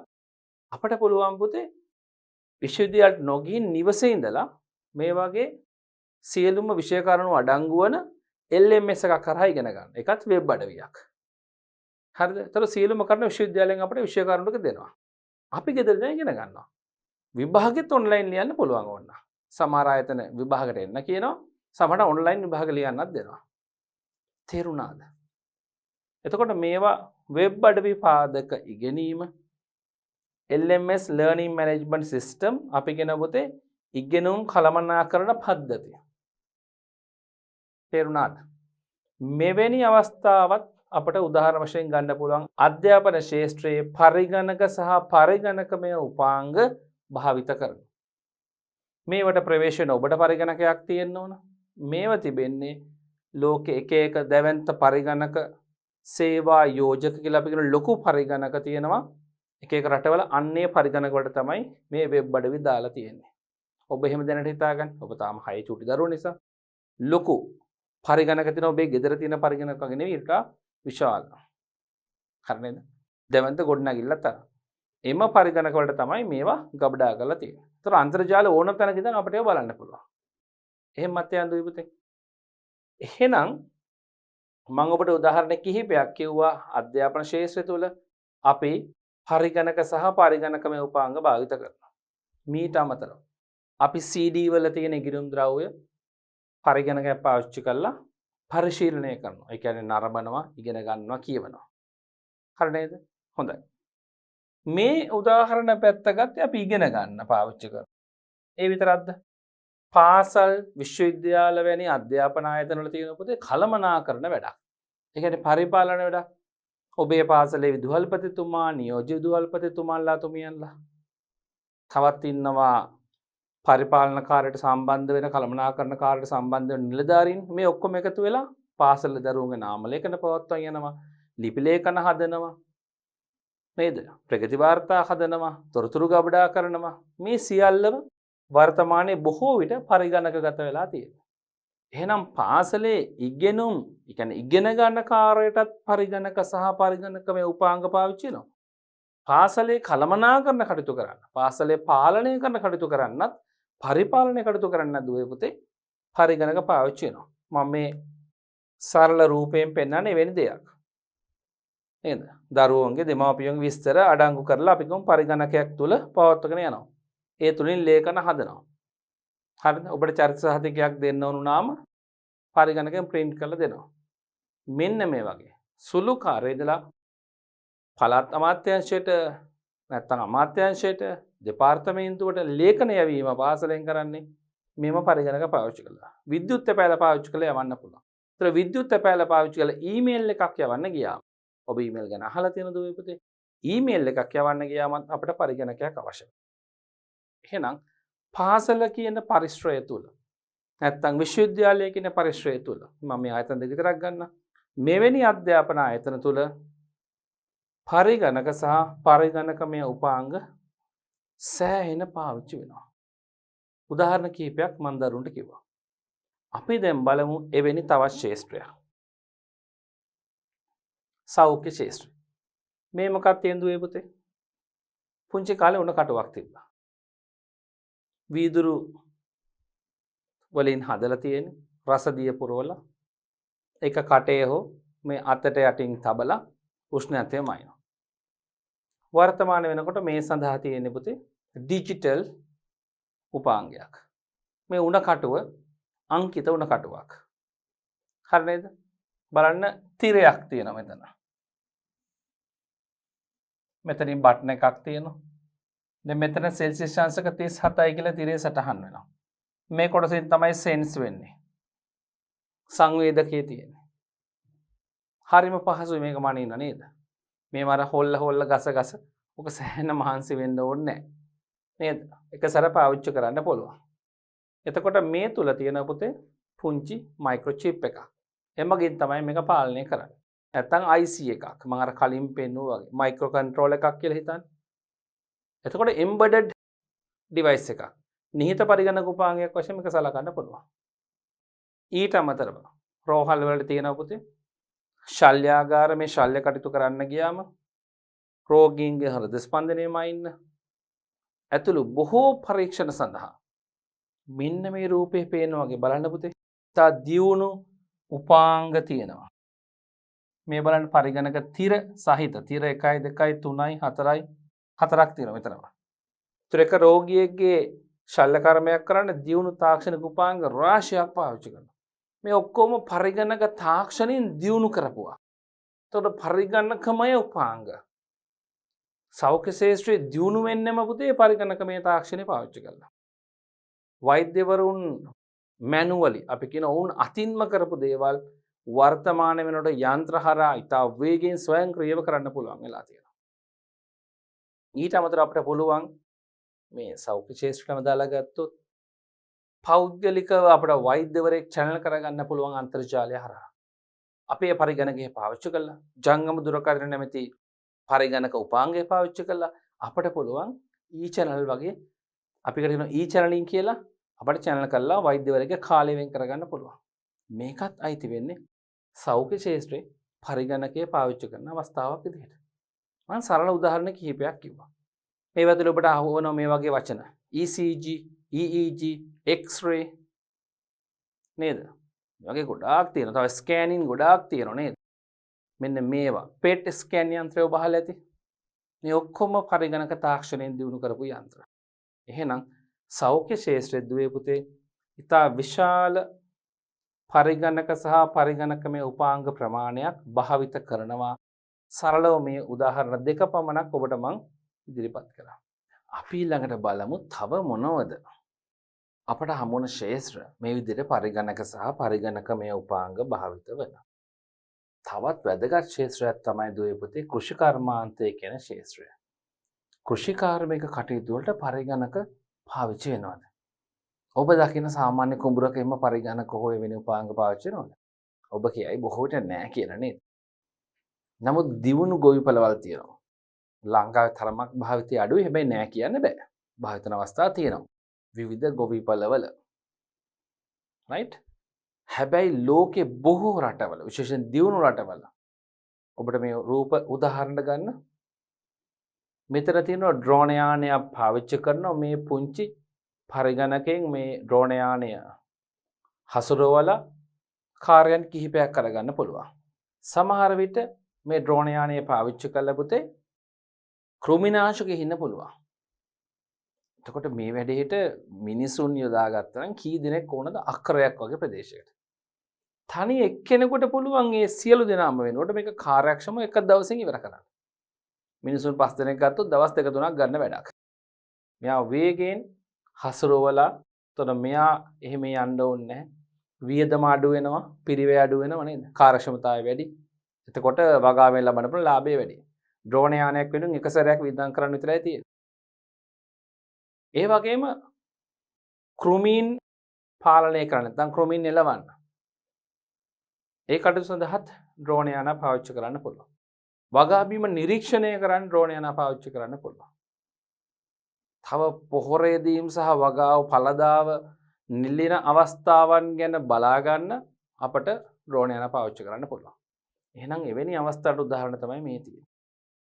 අපට පුළුවන් පුතේ විශ්වවිද්‍යාලයට නොගින් නිවසේ ඉඳලා මේ වගේ සියලුම විෂය කරුණු අඩංගු වන LMS එකක් කරා ඉගෙන ගන්න. ඒකත් වෙබ් අඩවියක්. හරිද? ඒතර සියලුම කරුණු විශ්වවිද්‍යාලයෙන් අපිට විෂය කරුණු ටික දෙනවා. අපි ගෙදර ඉඳන් ඉගෙන ගන්නවා. විභාගෙත් ඔන්ලයින් ලියන්න පුළුවන් ඕන. සමහර ආයතන විභාගයට එන්න කියනවා. සමහර ඔන්ලයින් විභාග ලියන්නත් දෙනවා. තේරුණාද? එතකොට මේවා වෙබ් අඩවි පාදක ඉගෙනීම LMS Learning Management System අපි කියන පොතේ ඉගෙනුම් කළමනාකරණ පද්ධතිය. තේරුණාද? මෙවැනි අවස්ථාවක් අපට උදාහරණ වශයෙන් ගන්න පුළුවන් අධ්‍යාපන ශාස්ත්‍රයේ පරිගණක සහ පරිගණකමය උපාංග භාවිත කරන. මේවට ප්‍රවේශන ඔබට පරිගණකයක් තියෙන්න ඕන. මේව තිබෙන්නේ ලෝකේ එක එක දැවැන්ත පරිගණක සේවා යෝජක කියලා අපි කියන ලොකු පරිගණක තියෙනවා. එක එක රටවල අන්නේ පරිගණක වලට තමයි මේ වෙබ් අඩවි දාලා තියෙන්නේ. ඔබ එහෙම දැනට හිතාගන්න. ඔබ තාම 6 චුටි දරුවෝ නිසා ලොකු පරිගණක තියෙන ඔබේ ගෙදර තියෙන පරිගණක වගේ නෙවෙයි ඊට විශාල. හරි නේද? දැවැන්ත ගොඩනැගිල්ලක් තරම්. එම පරිගණක වලට තමයි මේවා ගබඩා කරලා තියෙන්නේ. ඒතර අන්තර්ජාල ඕන තැනක ඉඳන් අපිට ඒවා බලන්න පුළුවන්. එහෙම මතයන් දුයි පුතේ. එහෙනම් මම ඔබට උදාහරණ කිහිපයක් කිව්වා අධ්‍යාපන ශාස්ත්‍රය තුළ අපි පරිගණක සහ පරිගණකමය උපාංග භාවිත කරනවා. මීට අමතරව අපි CD වල තියෙන ඉගෙනුම් ද්‍රව්‍ය පරිගණකයක් පාවිච්චි කරලා පරිශීලනය කරනවා. ඒ කියන්නේ නරඹනවා, ඉගෙන ගන්නවා, කියවනවා. හරි නේද? හොඳයි. මේ උදාහරණ පැත්ත ගත්තේ අපි ඉගෙන ගන්න පාවිච්චි කරනවා. ඒ විතරක්ද? පාසල් විශ්වවිද්‍යාල වැනි අධ්‍යාපන ආයතන වල තියෙන පොතේ කළමනාකරන වැඩක්. ඒ කියන්නේ පරිපාලන වැඩක්. ඔබේ පාසලේ විදුහල්පතිතුමා, නියෝජ්‍ය විදුහල්පතිතුමාලා තුමියන්ලා. තවත් ඉන්නවා පරිපාලනකාරයට සම්බන්ධ වෙන කළමනාකරණකාරයට සම්බන්ධ වෙන නිලධාරීන් මේ ඔක්කොම එකතු වෙලා පාසල් දරුවන්ගේ නාම ලේඛන පවත්වා යනවා, ලිපි ලේඛන හදනවා, නේද? ප්‍රගති වාර්තා හදනවා, තොරතුරු ගබඩා කරනවා. මේ සියල්ලම වර්තමානයේ බොහෝ විට පරිගණකගත වෙලා තියෙනවා. එහෙනම් පාසලේ ඉගෙනුම්, ඒ කියන්නේ ඉගෙන ගන්න කාර්යයටත් පරිගණක සහ පරිගණකමය උපාංග පාවිච්චි වෙනවා. පාසලේ කළමනාකරණ කටයුතු කරන්න, පාසලේ පාලනය කරන කටයුතු කරන්නත්, පරිපාලනය කටයුතු කරන්නත් දුවේ පුතේ පරිගණක පාවිච්චි වෙනවා. මම මේ සරල රූපයෙන් පෙන්වන්නේ වෙන දෙයක්. නේද? දරුවන්ගේ දෙමාපියන්ගේ විස්තර අඩංගු කරලා අපි කොම් පරිගණකයක් තුල පවත්වාගෙන යනවා. ඒ තුලින් ලේඛන හදනවා. හරිද? ඔබට චරිත සහතිකයක් දෙන්න ඕන නම් පරිගණකයෙන් print කරලා දෙනවා. මෙන්න මේ වගේ සුළු කාර්යයදලා පළාත් අමාත්‍යාංශයට නැත්නම් අමාත්‍යාංශයට දෙපාර්තමේන්තුවට ලේඛන යැවීම පාසලෙන් කරන්නේ මෙම පරිගණක පාවිච්චි කළා. විද්‍යුත් තැපෑල පාවිච්චි කළා යවන්න පුළුවන්. ඒතර විද්‍යුත් තැපෑල පාවිච්චි කළා ඊමේල් එකක් යවන්න ගියාම ඔබ ඊමේල් ගැන අහලා තියෙනද ඔය පුතේ? ඊමේල් එකක් යවන්න ගියාම අපිට පරිගණකයක් අවශ්‍යයි. එහෙනම් පාසල කියන පරිශ්‍රය තුල නැත්නම් විශ්වවිද්‍යාලය කියන පරිශ්‍රය තුල මම මේ ආයතන දෙක විතරක් ගන්න. මෙවැනි අධ්‍යාපන ආයතන තුල පරිගණක සහ පරිගණකමය උපාංග සෑහෙන පාවිච්චි වෙනවා. උදාහරණ කිහිපයක් මම දරුවන්ට කිව්වා. අපි දැන් බලමු එවැනි තවත් ශාස්ත්‍රයක්. සෞඛ්‍ය ශාස්ත්‍රය. මේ මොකක්ද තියෙන්නේ පුතේ? පුංචි කාලේ උණ කටුවක් තිබ්බා. වීදුරු වලින් හදලා තියෙන රසදිය පුරවලා එක කටේ හෝ මේ අතට යටින් තබලා උෂ්ණත්වය මයිනවා. වර්තමාන වෙනකොට මේ සඳහා තියෙන්නේ පුතේ ඩිජිටල් උපාංගයක්. මේ උණ කටුව අංකිත උණ කටුවක්. හරි නේද? බලන්න තිරයක් තියෙනවා මෙතන. මෙතනින් බටන් එකක් තියෙනවා. දැන් මෙතන සෙල්සියස් අංශක 37යි කියලා තිරේ සටහන් වෙනවා. මේ කොටසෙන් තමයි සෙන්ස් වෙන්නේ. සංවේදකයේ තියෙන්නේ. හරිම පහසුයි මේක මනින්න නේද? මේ මර හොල්ල ගස ඔක සෑහෙන මහන්සි වෙන්න ඕනේ නේද? එකසර පාවිච්චි කරන්න පුළුවන්. එතකොට මේ තුල තියෙන පුතේ පුංචි මයික්‍රෝ චිප් එකක්. එමගින් තමයි මේක පාලනය කරන්නේ. නැත්තම් IC එකක්. මම අර කලින් පෙන්නුවා වගේ මයික්‍රෝ කන්ට්‍රෝල් එකක් කියලා හිතන්න. එතකොට embedded device එකක්. නිහිත පරිගණක උපාංගයක් වශයෙන් මේක සලකන්න පුළුවන්. ඊට අමතරව රෝහල් වලට තියෙනවා පුතේ ශල්‍යාගාර. මේ ශල්‍ය කටයුතු කරන්න ගියාම රෝගීන්ගේ හෘද ස්පන්දනය මයින්න ඇතුළු බොහෝ පරීක්ෂණ සඳහා මෙන්න මේ රූපේ පේනවා වගේ බලන්න පුතේ. තා දියුණු උපාංග තියෙනවා. මේ බලන්න පරිගණක තිර සහිත තිර 1 2 3 4යි 4ක් තියෙනවා මෙතනම. ඒතර එක රෝගියෙක්ගේ ශල්‍ය කර්මයක් කරන්න දියුණු තාක්ෂණික උපාංග රාශියක් පාවිච්චි කරනවා. මේ ඔක්කොම පරිගණක තාක්ෂණයෙන් දියුණු කරපුවා. එතකොට පරිගණකමය උපාංග සෞඛ්‍ය ශාස්ත්‍රයේ දියුණු වෙන්නෙම පුතේ පරිගණකමය තාක්ෂණය පාවිච්චි කරලා. වෛද්‍යවරුන් මැනුවලි අපි කියන වුන් අතින්ම කරපු දේවල් වර්තමාන වෙනකොට යන්ත්‍ර හරහා ඉතා වේගයෙන් ස්වයංක්‍රීයව කරන්න පුළුවන් වෙලා තියෙනවා. ඊට අමතරව අපිට පුළුවන් මේ සෞඛ්‍ය ශාස්ත්‍රයම දාලා ගත්තොත් පෞද්ගලිකව අපිට වෛද්‍යවරයෙක් channel කරගන්න පුළුවන් අන්තර්ජාලය හරහා. අපේ පරිගණකය පාවිච්චි කළා ජංගම දුරකථන නැමැති පරිගණක උපාංගය පාවිච්චි කළා අපිට පුළුවන් e-channel වගේ අපි කරගෙන e-channeling කියලා අපිට channel කරලා වෛද්‍යවරයෙක්ගේ කාලය වෙන් කරගන්න පුළුවන්. මේකත් අයිති වෙන්නේ සෞඛ්‍ය ශාස්ත්‍රයේ පරිගණකය පාවිච්චි කරන අවස්ථාවක් විදිහට. මම සරල උදාහරණ කිහිපයක් කිව්වා. මේ වතුල ඔබට අහුවෙනවා මේ වගේ වචන. ECG, EEG, X-ray නේද? මේ වගේ ගොඩාක් තියෙනවා. තව ස්කෑනින් ගොඩාක් තියෙනවා නේද? මෙන්න මේවා. PET ස්කෑන් යන්ත්‍රය ඔබ අහලා ඇති. මේ ඔක්කොම පරිගණක තාක්ෂණයෙන් දිනු කරපු යන්ත්‍ර. එහෙනම් සෞඛ්‍ය ශාස්ත්‍රයේ දුවේ පුතේ ඉතා විශාල පරිගණක සහ පරිගණකමය උපාංග ප්‍රමාණයක් භාවිත කරනවා. සරලව මේ උදාහරණ දෙක පමණක් ඔබට මම ඉදිරිපත් කරා. අපි ළඟට බලමු තව මොනවද අපට හමුවන ශාස්ත්‍ර මේ විදිහට පරිගණක සහ පරිගණකමය උපාංග භාවිත වෙන. තවත් වැදගත් ශාස්ත්‍රයක් තමයි දුවේ පුතේ කෘෂි කර්මාන්තය කියන ශාස්ත්‍රය. කෘෂි කාර්මික කටයුතු වලට පරිගණක පාවිච්චි වෙනවද? ඔබ දකින සාමාන්‍ය කුඹුරක එම පරිගණක හෝ එවැනි උපාංග පාවිච්චි කරනවද? ඔබ කියයි බොහෝ විට නෑ කියලා නේද? නමුත් දියුණු ගොවිපළවල් තියෙනවා. ලංකාවේ තරමක් භාවිතය අඩුයි. හැබැයි නෑ කියන්න බෑ. භාවිතන අවස්ථා තියෙනවා. විවිධ ගොවිපළවල. right? හැබැයි ලෝකේ බොහෝ රටවල විශේෂයෙන් දියුණු රටවල ඔබට මේ රූප උදාහරණ ගන්න. මෙතන තියෙනවා ඩ්‍රෝන් යානයක් පාවිච්චි කරනවා මේ පුංචි පරිගණකයෙන් මේ ඩ්‍රෝන් යානය හසුරවලා කාර්යයන් කිහිපයක් කරගන්න පුළුවන්. සමහර විට මේ ඩ්‍රෝන් යානය පාවිච්චි කළ පුතේ කෘමිනාශක ඉන්න පුළුවන්. එතකොට මේ වැඩේට මිනිසුන් යොදාගත්තා නම් කී දෙනෙක් ඕනද අක්කරයක් වගේ ප්‍රදේශයකට. තනි එක්කෙනෙකුට පුළුවන් මේ සියලු දෙනාම වෙනකොට මේක කාර්යක්ෂමව එක දවසකින් ඉවර කරන්න. මිනිසුන් 5 දෙනෙක් ගත්තොත් දවස් 2-3ක් ගන්න වැඩක්. මෙයා වේගයෙන් හසුරවලා තොර මෙයා එහෙම යන්න ඕනේ නැහැ. වියදම අඩු වෙනවා, පිරිවැය අඩු වෙනවා නේද? කාර්යක්ෂමතාවය වැඩි. එතකොට වගාවෙන් ලබන පුළුවන් ලාභය වැඩි. ඩ්‍රෝන් යානයක් වෙනුවෙන් එක සැරයක් වියදම් කරන්න විතරයි තියෙන්නේ. ඒ වගේම කෘමීන් පාලනය කරන්න නැත්නම් කෘමීන් එලවන්න. ඒ කටයුතු සඳහාත් ඩ්‍රෝන් යාන පාවිච්චි කරන්න පුළුවන්. වගාබීම නිරීක්ෂණය කරන්න ඩ්‍රෝන් යාන පාවිච්චි කරන්න පුළුවන්. තව පොහොර යෙදීම් සහ වගාව පළදාව නිලින අවස්ථාවන් ගැන බලා ගන්න අපට ඩ්‍රෝන් යාන පාවිච්චි කරන්න පුළුවන්. එහෙනම් එවැනි අවස්ථාවට උදාහරණ තමයි මේ තියෙන්නේ.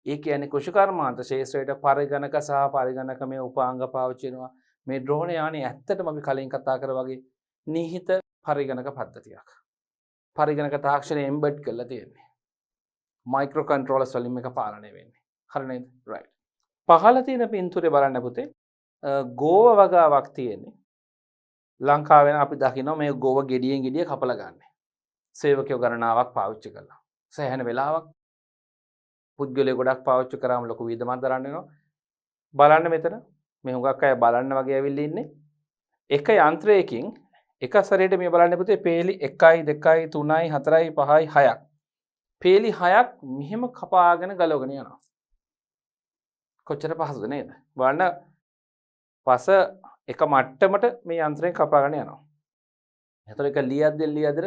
ඒ කියන්නේ කෘෂිකර්මාන්ත ශාස්ත්‍රයට පරිගණක සහ පරිගණකමය උපාංග පාවිච්චි වෙනවා. මේ ඩ්‍රෝන් යානේ ඇත්තටම අපි කලින් කතා කරා වගේ නිහිත පරිගණක පද්ධතියක්. පරිගණක තාක්ෂණය එම්බෙඩ් කරලා තියෙන්නේ. මයික්‍රෝ කන්ට්‍රෝලර්ස් වලින් මේක පාලනය වෙන්නේ. හරි නේද? රයිට්. පහළ තියෙන පින්තූරේ බලන්න පුතේ ගෝව වගාවක් තියෙන්නේ. ලංකාවේ අපි දකිනවා මේ ගෝව ගෙඩියෙන් ගෙඩිය කපලා ගන්න. සේවකයෝ ගණනාවක් පාවිච්චි කරලා. සෑහෙන වෙලාවක් පුද්ගලයෙක් ගොඩක් පාවිච්චි කරාම ලොකු වියදමක් දරන්න වෙනවා. බලන්න මෙතන මේ හුඟක් අය බලන්න වගේ ඇවිල්ලා ඉන්නේ. එක යන්ත්‍රයකින් එක සැරේට මේ බලන්න පුතේ පේලි 1යි 2යි 3යි 4යි 5යි 6ක්. පේලි 6ක් මෙහෙම කපාගෙන ගලවගෙන යනවා. කොච්චර පහසුද නේද? බලන්න පස එක මට්ටමට මේ යන්ත්‍රයෙන් කපාගෙන යනවා. එතකොට එක ලියද්දෙන් ලියද්දට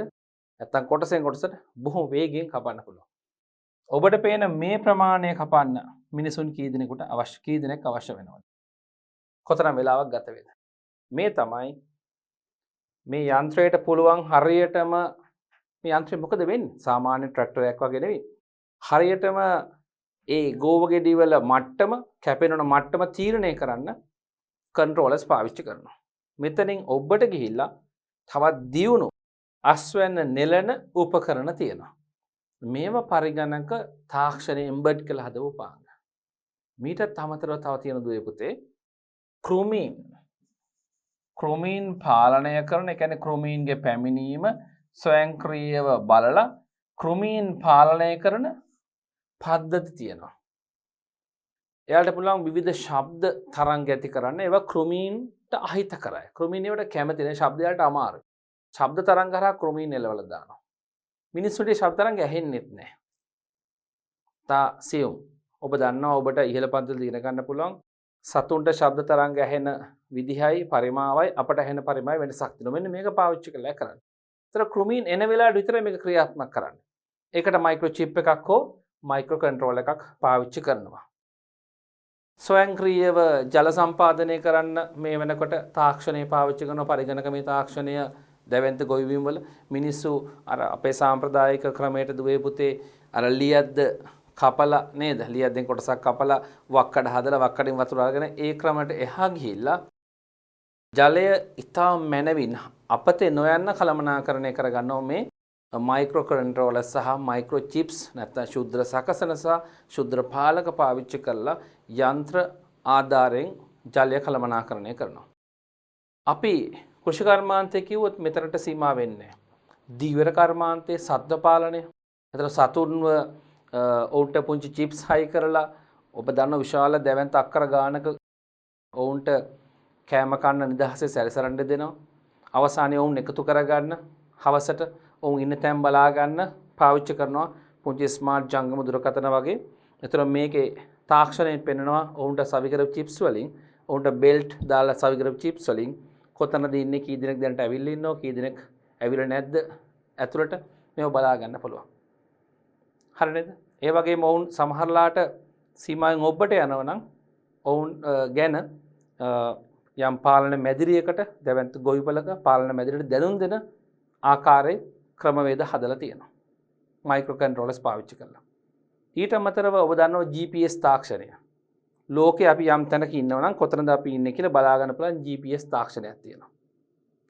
නැත්තම් කොටසෙන් කොටසට බොහොම වේගයෙන් කපන්න පුළුවන්. ඔබට පේන මේ ප්‍රමාණය කපන්න මිනිසුන් කී දෙනෙක් අවශ්‍ය වෙනවද? කොතරම් වෙලාවක් ගත වේද? මේ තමයි මේ යන්ත්‍රයට පුළුවන් හරියටම මේ යන්ත්‍රය මොකද වෙන්නේ? සාමාන්‍ය ට්‍රැක්ටරයක් වගේ නෙවෙයි. හරියටම ඒ ගෝව ගෙඩි වල මට්ටම කැපෙනන මට්ටම තීරණය කරන්න කන්ට්‍රෝලර්ස් පාවිච්චි කරනවා. මෙතනින් ඔබට ගිහිල්ලා තවත් දියුණු අස්වැන්න නෙලන උපකරණ තියෙනවා. මේව පරිගණක තාක්ෂණය එම්බඩ් කළ හදපු උපාංග. මීටත් අමතරව තව තියෙන දුවේ පුතේ කෘමීන් පාලනය කරන, ඒ කියන්නේ කෘමීන්ගේ පැමිණීම ස්වයංක්‍රීයව බලලා කෘමීන් පාලනය කරන පද්ධති තියෙනවා. එයාට පුළුවන් විවිධ ශබ්ද තරංග ඇති කරන්න. ඒවා කෘමීන්ට අහිත කරයි. කෘමීන් ඒවට කැමති නැහැ. ශබ්දයට අමාරුයි. ශබ්ද තරංග හරහා කෘමීන් එලවලා දානවා. මිනිස්සුන්ට ශබ්ද තරංග ඇහෙන්නෙත් නැහැ. තා සියුම්. ඔබ දන්නවා ඔබට ඉහළ පන්තිවල ඉගෙන ගන්න පුළුවන් සතුන්ට ශබ්ද තරංග ඇහෙන විදිහයි පරිමාවයි අපට ඇහෙන පරිමාවයි වෙනසක් තියෙනවා. මෙන්න මේක පාවිච්චි කරලා කරන්න. ඒතර කෘමීන් එන වෙලාවට විතරයි මේක ක්‍රියාත්මක කරන්නේ. ඒකට මයික්‍රෝ චිප් එකක් හෝ මයික්‍රෝ කන්ට්‍රෝලර් එකක් පාවිච්චි කරනවා. ස්වයංක්‍රීයව ජල සම්පාදනය කරන්න මේ වෙනකොට තාක්ෂණය පාවිච්චි කරන පරිගණක මේ තාක්ෂණය දැවැන්ත ගොවිබිම් වල මිනිස්සු අර අපේ සාම්ප්‍රදායික ක්‍රමයට දුවේ පුතේ අර ලියද්ද කපලා නේද? ලියද්දෙන් කොටසක් කපලා වක්කඩ හදලා වක්කඩෙන් වතුර අරගෙන ඒ ක්‍රමයට එහා ගිහිල්ලා ජලය ඉතා මැනවින් අපතේ නොයන්න කළමනාකරණය කරගන්නවා මේ මයික්‍රෝ කන්ට්‍රෝලර් සහ මයික්‍රෝ චිප්ස් නැත්නම් ශුද්ධ සකසන සහ ශුද්ධ පාලක පාවිච්චි කරලා යන්ත්‍ර ආධාරයෙන් ජලය කළමනාකරණය කරනවා. අපි කෘෂි කර්මාන්තය කිව්වොත් මෙතනට සීමා වෙන්නේ නැහැ. දීවර කර්මාන්තයේ සත්ත්ව පාලනය. එතන සතුන්ව ඔවුන්ට පුංචි චිප්ස් හයි කරලා ඔබ දන්න විශාල දැවැන්ත අක්කර ගානක ඔවුන්ට කෑම කන්න නිදහසේ සැරිසරන්න දෙනවා. අවසානයේ ඔවුන් එකතු කරගන්න හවසට ඔවුන් ඉන්න තැන් බලා ගන්න පාවිච්චි කරනවා පුංචි ස්මාර්ට් ජංගම දුරකථන වගේ. ඒතර මේකේ තාක්ෂණයෙන් පෙන්නනවා ඔවුන්ට සවි කරපු චිප්ස් වලින් ඔවුන්ට බෙල්ට් දාලා සවි කරපු චිප්ස් වලින් කොතනද ඉන්නේ, කී දෙනෙක් දැනට ඇවිල්ලා ඉන්නව, කී දෙනෙක් ඇවිල්ලා නැද්ද ඇතුළට මේව බලා ගන්න පුළුවන්. හරි නේද? ඒ වගේම ඔවුන් සමහරලාට සීමාවෙන් ඔබට යනවා නම් ඔවුන් ගැන යම් පාලන මැදිරියකට දැවැන්ත ගොවිපලක පාලන මැදිරියට දැනුම් දෙන ආකාරයේ ක්‍රමවේද හදලා තියෙනවා. මයික්‍රෝ කන්ට්‍රෝලර්ස් පාවිච්චි කරලා. ඊට අමතරව ඔබ දන්නවා GPS තාක්ෂණය. ලෝකේ අපි යම් තැනක ඉන්නවා නම් කොතනද අපි ඉන්නේ කියලා බලා ගන්න පුළුවන් GPS තාක්ෂණයක් තියෙනවා.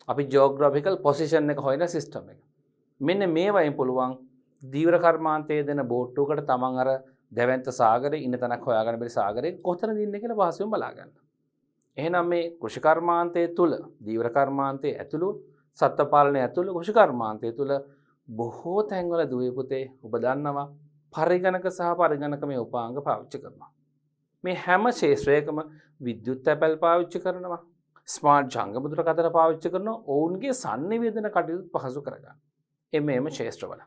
අපි ජියෝග්‍රැෆිකල් පොසිෂන් එක හොයන සිස්ටම් එක. මෙන්න මේ වයින් පුළුවන් දීවර කර්මාන්තයේ දෙන බෝට්ටුවකට තමන් අර දැවැන්ත සාගරේ ඉන්න තැනක් හොයාගන්න බැරි සාගරේ කොතනද ඉන්නේ කියලා පහසුවෙන් බලා ගන්න. එහෙනම් මේ කෘෂි කර්මාන්තයේ තුල දීවර කර්මාන්තයේ ඇතුළු සත්ත්ව පාලනය ඇතුළු කෘෂි කර්මාන්තයේ තුල බොහෝ තැන්වල දුවේ පුතේ ඔබ දන්නවා පරිගණක සහ පරිගණකමේ උපාංග පාවිච්චි කරනවා. මේ හැම ශේෂ්ත්‍රයකම විද්‍යුත් තැපැල් පාවිච්චි කරනවා. ස්මාර්ට් ජංගම දුරකථන පාවිච්චි කරනවා. ඔවුන්ගේ sannivedana කටයුතු පහසු කරගන්න. එමෙම ශේෂ්ත්‍රවල.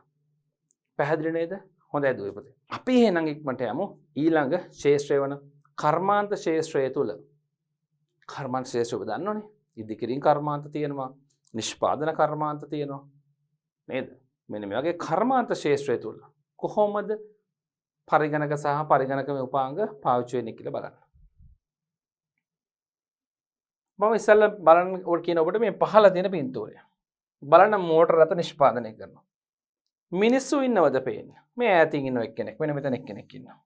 පැහැදිලි නේද? හොඳයි දුවේ පුතේ. අපි එහෙනම් ඉක්මනට යමු ඊළඟ ශේෂ්ත්‍රය වන කර්මාන්ත ශේෂ්ත්‍රය තුල. කර්මාන්ත ශේෂ්ත්‍රය ඔබ දන්නවනේ. ඉදිකිරීම කර්මාන්ත තියෙනවා. නිෂ්පාදන කර්මාන්ත තියෙනවා. නේද? මෙන්න මේ වගේ කර්මාන්ත ශේෂ්ත්‍රය තුල කොහොමද පරිගණක සහ පරිගණකමේ උපාංග පාවිච්චි වෙන්නේ කියලා බලන්න. මම ඉස්සෙල්ලා බලන්න ඔය කියන ඔබට මේ පහළ තියෙන පින්තූරය. බලන්න මෝටර රථ නිෂ්පාදනය කරනවා. මිනිස්සු ඉන්නවද පේන්නේ? මේ ඈතින් ඉන්න එක්කෙනෙක්. මෙන්න මෙතන එක්කෙනෙක් ඉන්නවා.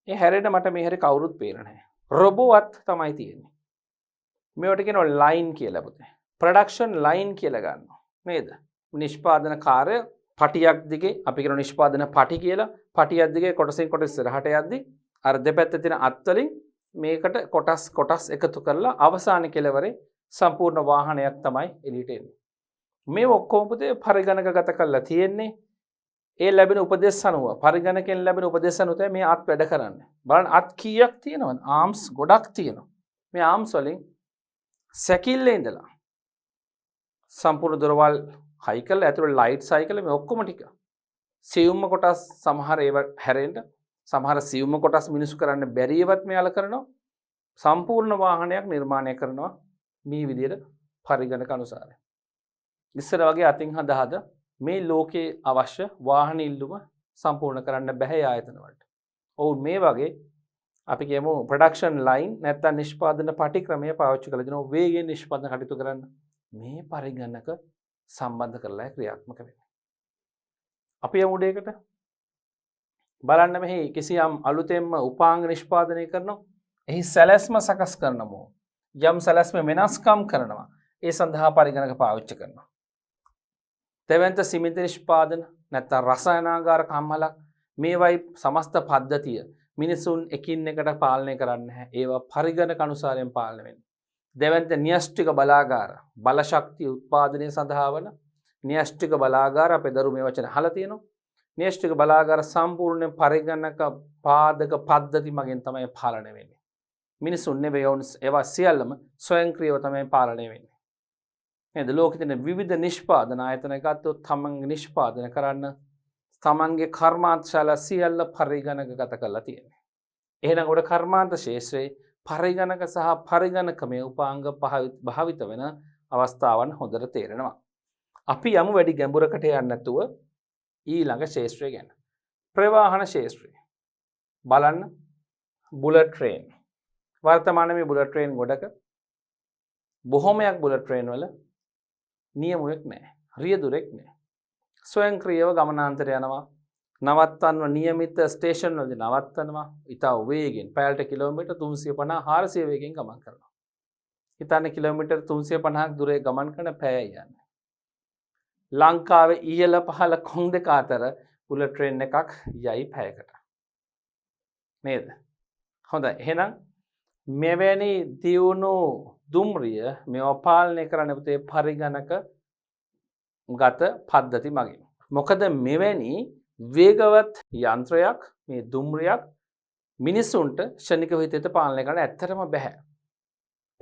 ඒ හැරෙන්න මට මේ හැරේ කවුරුත් පේන්නේ නැහැ. රොබෝවත් තමයි තියෙන්නේ. මේවට කියනවා ලයින් කියලා පුතේ. ප්‍රොඩක්ෂන් ලයින් කියලා ගන්නවා. නේද? නිෂ්පාදන කාර්ය පටියක් දිගේ අපි කියන නිෂ්පාදන පටි කියලා පටියක් දිගේ කොටසින් කොටස ඉස්සරහට යද්දි අර දෙපැත්තේ තියෙන අත් වලින් මේකට කොටස් එකතු කරලා අවසාන කෙලවරේ සම්පූර්ණ වාහනයක් තමයි එළියට එන්නේ. මේ ඔක්කොම පුතේ පරිගණකගත කරලා තියෙන්නේ. ඒ ලැබෙන උපදෙස් අනුව පරිගණකෙන් ලැබෙන උපදෙස් අනුව තමයි මේ අත් වැඩ කරන්නේ. බලන්න අත් කීයක් තියෙනවද? ආම්ස් ගොඩක් තියෙනවා. මේ ආම්ස් වලින් සැකිල්ලේ ඉඳලා සම්පූර්ණ දොරවල් හයිකල් ඇතුළේ ලයිට් සයිකල් මේ ඔක්කොම ටික සියුම්ම කොටස් සමහර ඒවා හැරෙන්න සමහර සියුම්ම කොටස් මිනිසු කරන්න බැරි ඒවත් මෙයාල කරනවා සම්පූර්ණ වාහනයක් නිර්මාණය කරනවා මේ විදිහට පරිගණක අනුසාරයෙන් ඉස්සර වගේ අතින් හදා මේ ලෝකේ අවශ්‍ය වාහන ඉල්ලුම සම්පූර්ණ කරන්න බැහැ ආයතන වලට. ඔවුන් මේ වගේ අපි කියමු ප්‍රොඩක්ෂන් ලයින් නැත්නම් නිෂ්පාදන පටි ක්‍රමය පාවිච්චි කරලා දෙනවා වේගයෙන් නිෂ්පාදන කටයුතු කරන්න. මේ පරිගණක සම්බන්ධ කරලා ක්‍රියාත්මක වෙන්නේ. අපි යමු උඩේකට බලන්න මෙහි කිසියම් අලුතෙන්ම උපාංග නිෂ්පාදනය කරනවා. එහි සැලැස්ම සකස් කරනවා. යම් සැලැස්ම වෙනස්කම් කරනවා. ඒ සඳහා පරිගණක පාවිච්චි කරනවා. දෙවන්ත සිමෙන්ති නිෂ්පාදන නැත්නම් රසායනාගාර කම්මලක් මේවයි සමස්ත පද්ධතිය මිනිසුන් එකින් එකට පාලනය කරන්නේ නැහැ. ඒවා පරිගණක අනුසාරයෙන් පාලනය වෙන්නේ. දෙවන්ත න්‍යෂ්ටික බලාගාර බලශක්තිය උත්පාදනය සඳහා වන න්‍යෂ්ටික බලාගාර අපේ දරු මේ වචන අහලා තියෙනවා. න්‍යෂ්ටික බලාගාර සම්පූර්ණයෙන් පරිගණක පාදක පද්ධති මගින් තමයි පාලනය වෙන්නේ. මිනිසුන් නෙවෙයි ඒවා සියල්ලම ස්වයංක්‍රීයව තමයි පාලනය වෙන්නේ. නේද? ලෝකෙ තියෙන විවිධ නිෂ්පාදන ආයතන ගත්තොත් තමන්ගේ නිෂ්පාදන කරන්න තමන්ගේ කර්මාන්තශාල සියල්ල පරිගණකගත කරලා තියෙනවා. එහෙනම් උඩ කර්මාන්ත ශේෂ්ත්‍රයේ පරිගණක සහ පරිගණකමේ උපාංග භාවිත වෙන අවස්ථාවන් හොඳට තේරෙනවා. අපි යමු වැඩි ගැඹුරකට යන්නේ නැතුව ඊළඟ ශේෂ්ත්‍රය ගැන. ප්‍රවාහන ශේෂ්ත්‍රය. බලන්න බුලට් ට්‍රේන්. වර්තමානයේ මේ බුලට් ට්‍රේන් ගොඩක බොහොමයක් බුලට් ට්‍රේන් වල නියමුවෙක් නැහැ. රියදුරෙක් නැහැ. ස්වයංක්‍රීයව ගමනාන්තර යනවා. නවත්තන්ව නියමිත ස්ටේෂන් වලදී නවත්තනවා. ඉතා වේගෙන් පැයට කිලෝමීටර් 350 400 වේගෙන් ගමන් කරනවා. හිතන්න කිලෝමීටර් 350ක් දුරේ ගමන් කරන පැය යන්නේ. ලංකාවේ ඉහළ පහළ කොන් දෙක අතර බුලට් ට්‍රේන් එකක් යයි පැයකට. නේද? හොඳයි. එහෙනම් මෙවැනි දියුණු දුම්රිය මේවා පාලනය කරන්න පුතේ පරිගණක ගත පද්ධති මගින්. මොකද මෙවැනි වේගවත් යන්ත්‍රයක් මේ දුම්රියක් මිනිසුන්ට ක්ෂණික හිතේට පාලනය කරන්න ඇත්තටම බෑ.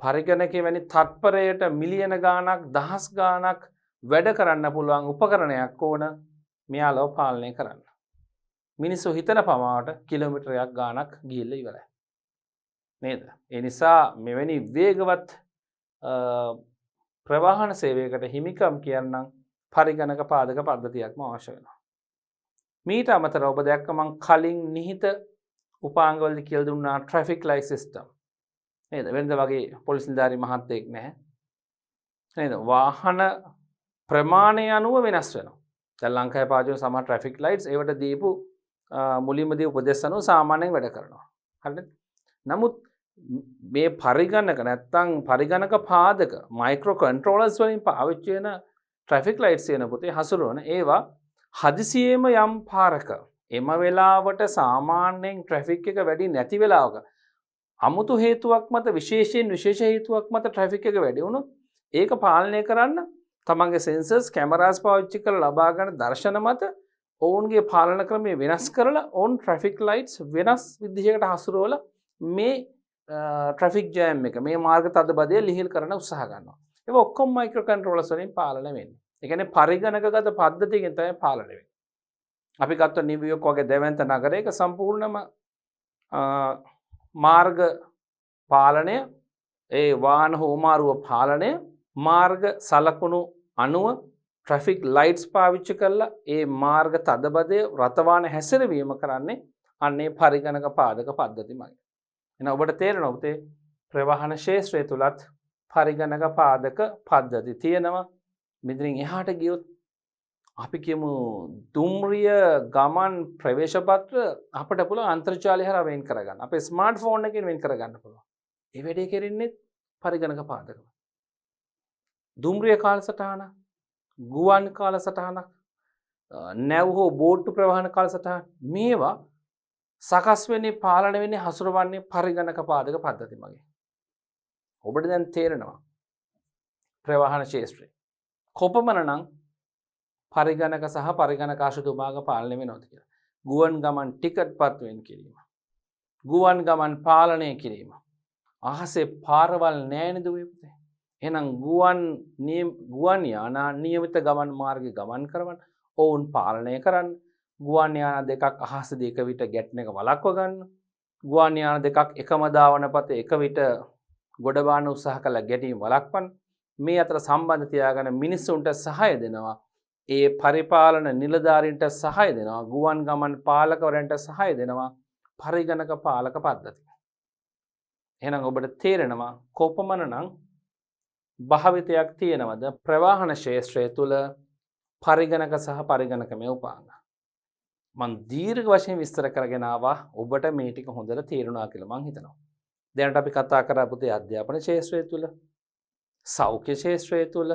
පරිගණකයේ වැනි තත්පරයට මිලියන ගාණක් දහස් ගාණක් වැඩ කරන්න පුළුවන් උපකරණයක් ඕන මෙයාලව පාලනය කරන්න. මිනිස්සු හිතන පමාවට කිලෝමීටරයක් ගාණක් ගිහිල්ලා ඉවරයි. නේද? ඒ නිසා මෙවැනි වේගවත් ප්‍රවාහන සේවයකට හිමිකම් කියන්නම් පරිගණක පාදක පද්ධතියක්ම අවශ්‍ය වෙනවා. මීට අමතරව ඔබ දැක්ක මං කලින් නිහිත උපාංගවලදී කියලා දුන්නා ට්‍රැෆික් ලයිට් සිස්ටම්. නේද? වෙනද වගේ පොලිස් නිලධාරී මහත්තයෙක් නැහැ. නේද? වාහන ප්‍රමාණය අනුව වෙනස් වෙනවා. දැන් ලංකාවේ පාවිච්චි කරන සමහර ට්‍රැෆික් ලයිට්ස් ඒවට දීපු මුලින්ම දී උපදෙස් අනුව සාමාන්‍යයෙන් වැඩ කරනවා. හරිද? නමුත් මේ පරිගණක නැත්තම් පරිගණක පාදක මයික්‍රෝ කන්ට්‍රෝලර්ස් වලින් පාවිච්චි වෙන ට්‍රැෆික් ලයිට්ස් වෙන පුතේ හසුරවන ඒවා හදිසියෙම යම් පාරක එම වෙලාවට සාමාන්‍යයෙන් ට්‍රැෆික් එක වැඩි නැති වෙලාවක අමුතු හේතුවක් මත විශේෂ හේතුවක් මත ට්‍රැෆික් එක වැඩි වුණොත් ඒක පාලනය කරන්න තමන්ගේ සෙන්සර්ස් කැමරාස් පාවිච්චි කරලා ලබා ගන්න දර්ශන මත ඔවුන්ගේ පාලන ක්‍රමය වෙනස් කරලා ඔවුන් ට්‍රැෆික් ලයිට්ස් වෙනස් විදිහකට හසුරවලා මේ ට්‍රැෆික් ජෑම් එක මේ මාර්ග තදබදය ලිහිල් කරන්න උත්සාහ ගන්නවා. ඒක ඔක්කොම මයික්‍රෝ කන්ට්‍රෝලර්ස් වලින් පාලනය වෙන්නේ. ඒ කියන්නේ පරිගණකගත පද්ධතියකින් තමයි පාලනය වෙන්නේ. අපි ගත්ත නිව්යෝක් වගේ දැවැන්ත නගරයක සම්පූර්ණම මාර්ග පාලනය ඒ වාහන හෝමාරුව පාලනය මාර්ග සලකුණු අනුව ට්‍රැෆික් ලයිට්ස් පාවිච්චි කරලා ඒ මාර්ග තදබදය රථවාහන හැසිරවීම කරන්නේ අන්නේ පරිගණක පාදක පද්ධති මගින්. එහෙනම් ඔබට තේරෙනවා පුතේ ප්‍රවාහන ශාස්ත්‍රය තුලත් පරිගණක පාදක පද්ධති තියෙනවා. මෙතනින් එහාට ගියොත් අපි කියමු දුම්රිය ගමන් ප්‍රවේශ පත්‍ර අපිට පුළුවන් අන්තර්ජාලය හරහා වෙන් කරගන්න. අපේ ස්මාර්ට්ෆෝන් එකෙන් වෙන් කරගන්න පුළුවන්. ඒ වැඩේ කෙරෙන්නේ පරිගණක පාදක. දුම්රිය කාලසටහන, ගුවන් කාලසටහනක්, නැව් හෝ බෝට්ටු ප්‍රවාහන කාලසටහන මේවා සකස් වෙන්නේ පාලනය වෙන්නේ හසුරවන්නේ පරිගණක පාදක පද්ධති මගින්. ඔබට දැන් තේරෙනවා ප්‍රවාහන ශාස්ත්‍රය කොපමණනම් පරිගණක සහ පරිගණක ආශ්‍රිත විභාග පාලනය වෙනවද කියලා. ගුවන් ගමන් ටිකට් පත් වෙන් කිරීම, ගුවන් ගමන් පාලනය කිරීම, අහසේ පාරවල් නැහැ නේද පුතේ? එහෙනම් ගුවන් යාන නියමිත ගමන් මාර්ගයේ ගමන් කරවන්න, ඔවුන් පාලනය කරන්න, ගුවන් යාන දෙකක් අහස දෙක විට ගැටෙන එක වළක්ව ගන්න, ගුවන් යාන දෙකක් එකම ධාවන පත එක විට ගොඩ බාන උත්සාහ කළ ගැටීම් වළක්වන්න. මේ අතර සම්බන්ධ තියාගෙන මිනිසුන්ට සහාය දෙනවා. ඒ පරිපාලන නිලධාරීන්ට සහාය දෙනවා. ගුවන් ගමන් පාලකවරයන්ට සහාය දෙනවා පරිගණක පාලක පද්ධතිය. එහෙනම් ඔබට තේරෙනවා කොපමණනම් භාවිතයක් තියෙනවද ප්‍රවාහන ශාස්ත්‍රය තුල පරිගණක සහ පරිගණකමය උපාංග. මම දීර්ඝ වශයෙන් විස්තර කරගෙන ආවා. ඔබට මේ ටික හොඳට තේරුණා කියලා මම හිතනවා. දැනට අපි කතා කරා පුතේ අධ්‍යාපන ශාස්ත්‍රය තුල, සෞඛ්‍ය ශාස්ත්‍රය තුල,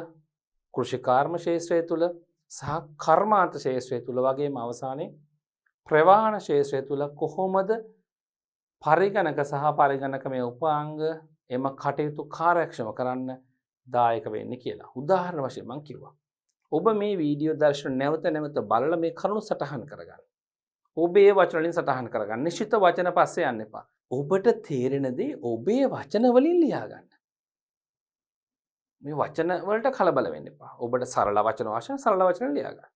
කෘෂිකාර්ම ශාස්ත්‍රය තුල සහ කර්මාන්ත ශාස්ත්‍රය තුල වගේම අවසානයේ ප්‍රවාහන ශාස්ත්‍රය තුල කොහොමද පරිගණක සහ පරිගණකමය උපාංග එම කටයුතු කාර්යක්ෂම කරන්න දායක වෙන්නේ කියලා. උදාහරණ වශයෙන් මම කිව්වා. ඔබ මේ වීඩියෝ දර්ශන නැවත නැවත බලලා මේ කරුණු සටහන් කරගන්න. ඔබේ වචන වලින් සටහන් කරගන්න. නිශ්චිත වචන පස්සේ යන්න එපා. ඔබට තේරෙන දේ ඔබේ වචන වලින් ලියා ගන්න. මේ වචන වලට කලබල වෙන්න එපා. ඔබට සරල වචන අවශ්‍ය සරල වචන ලියා ගන්න.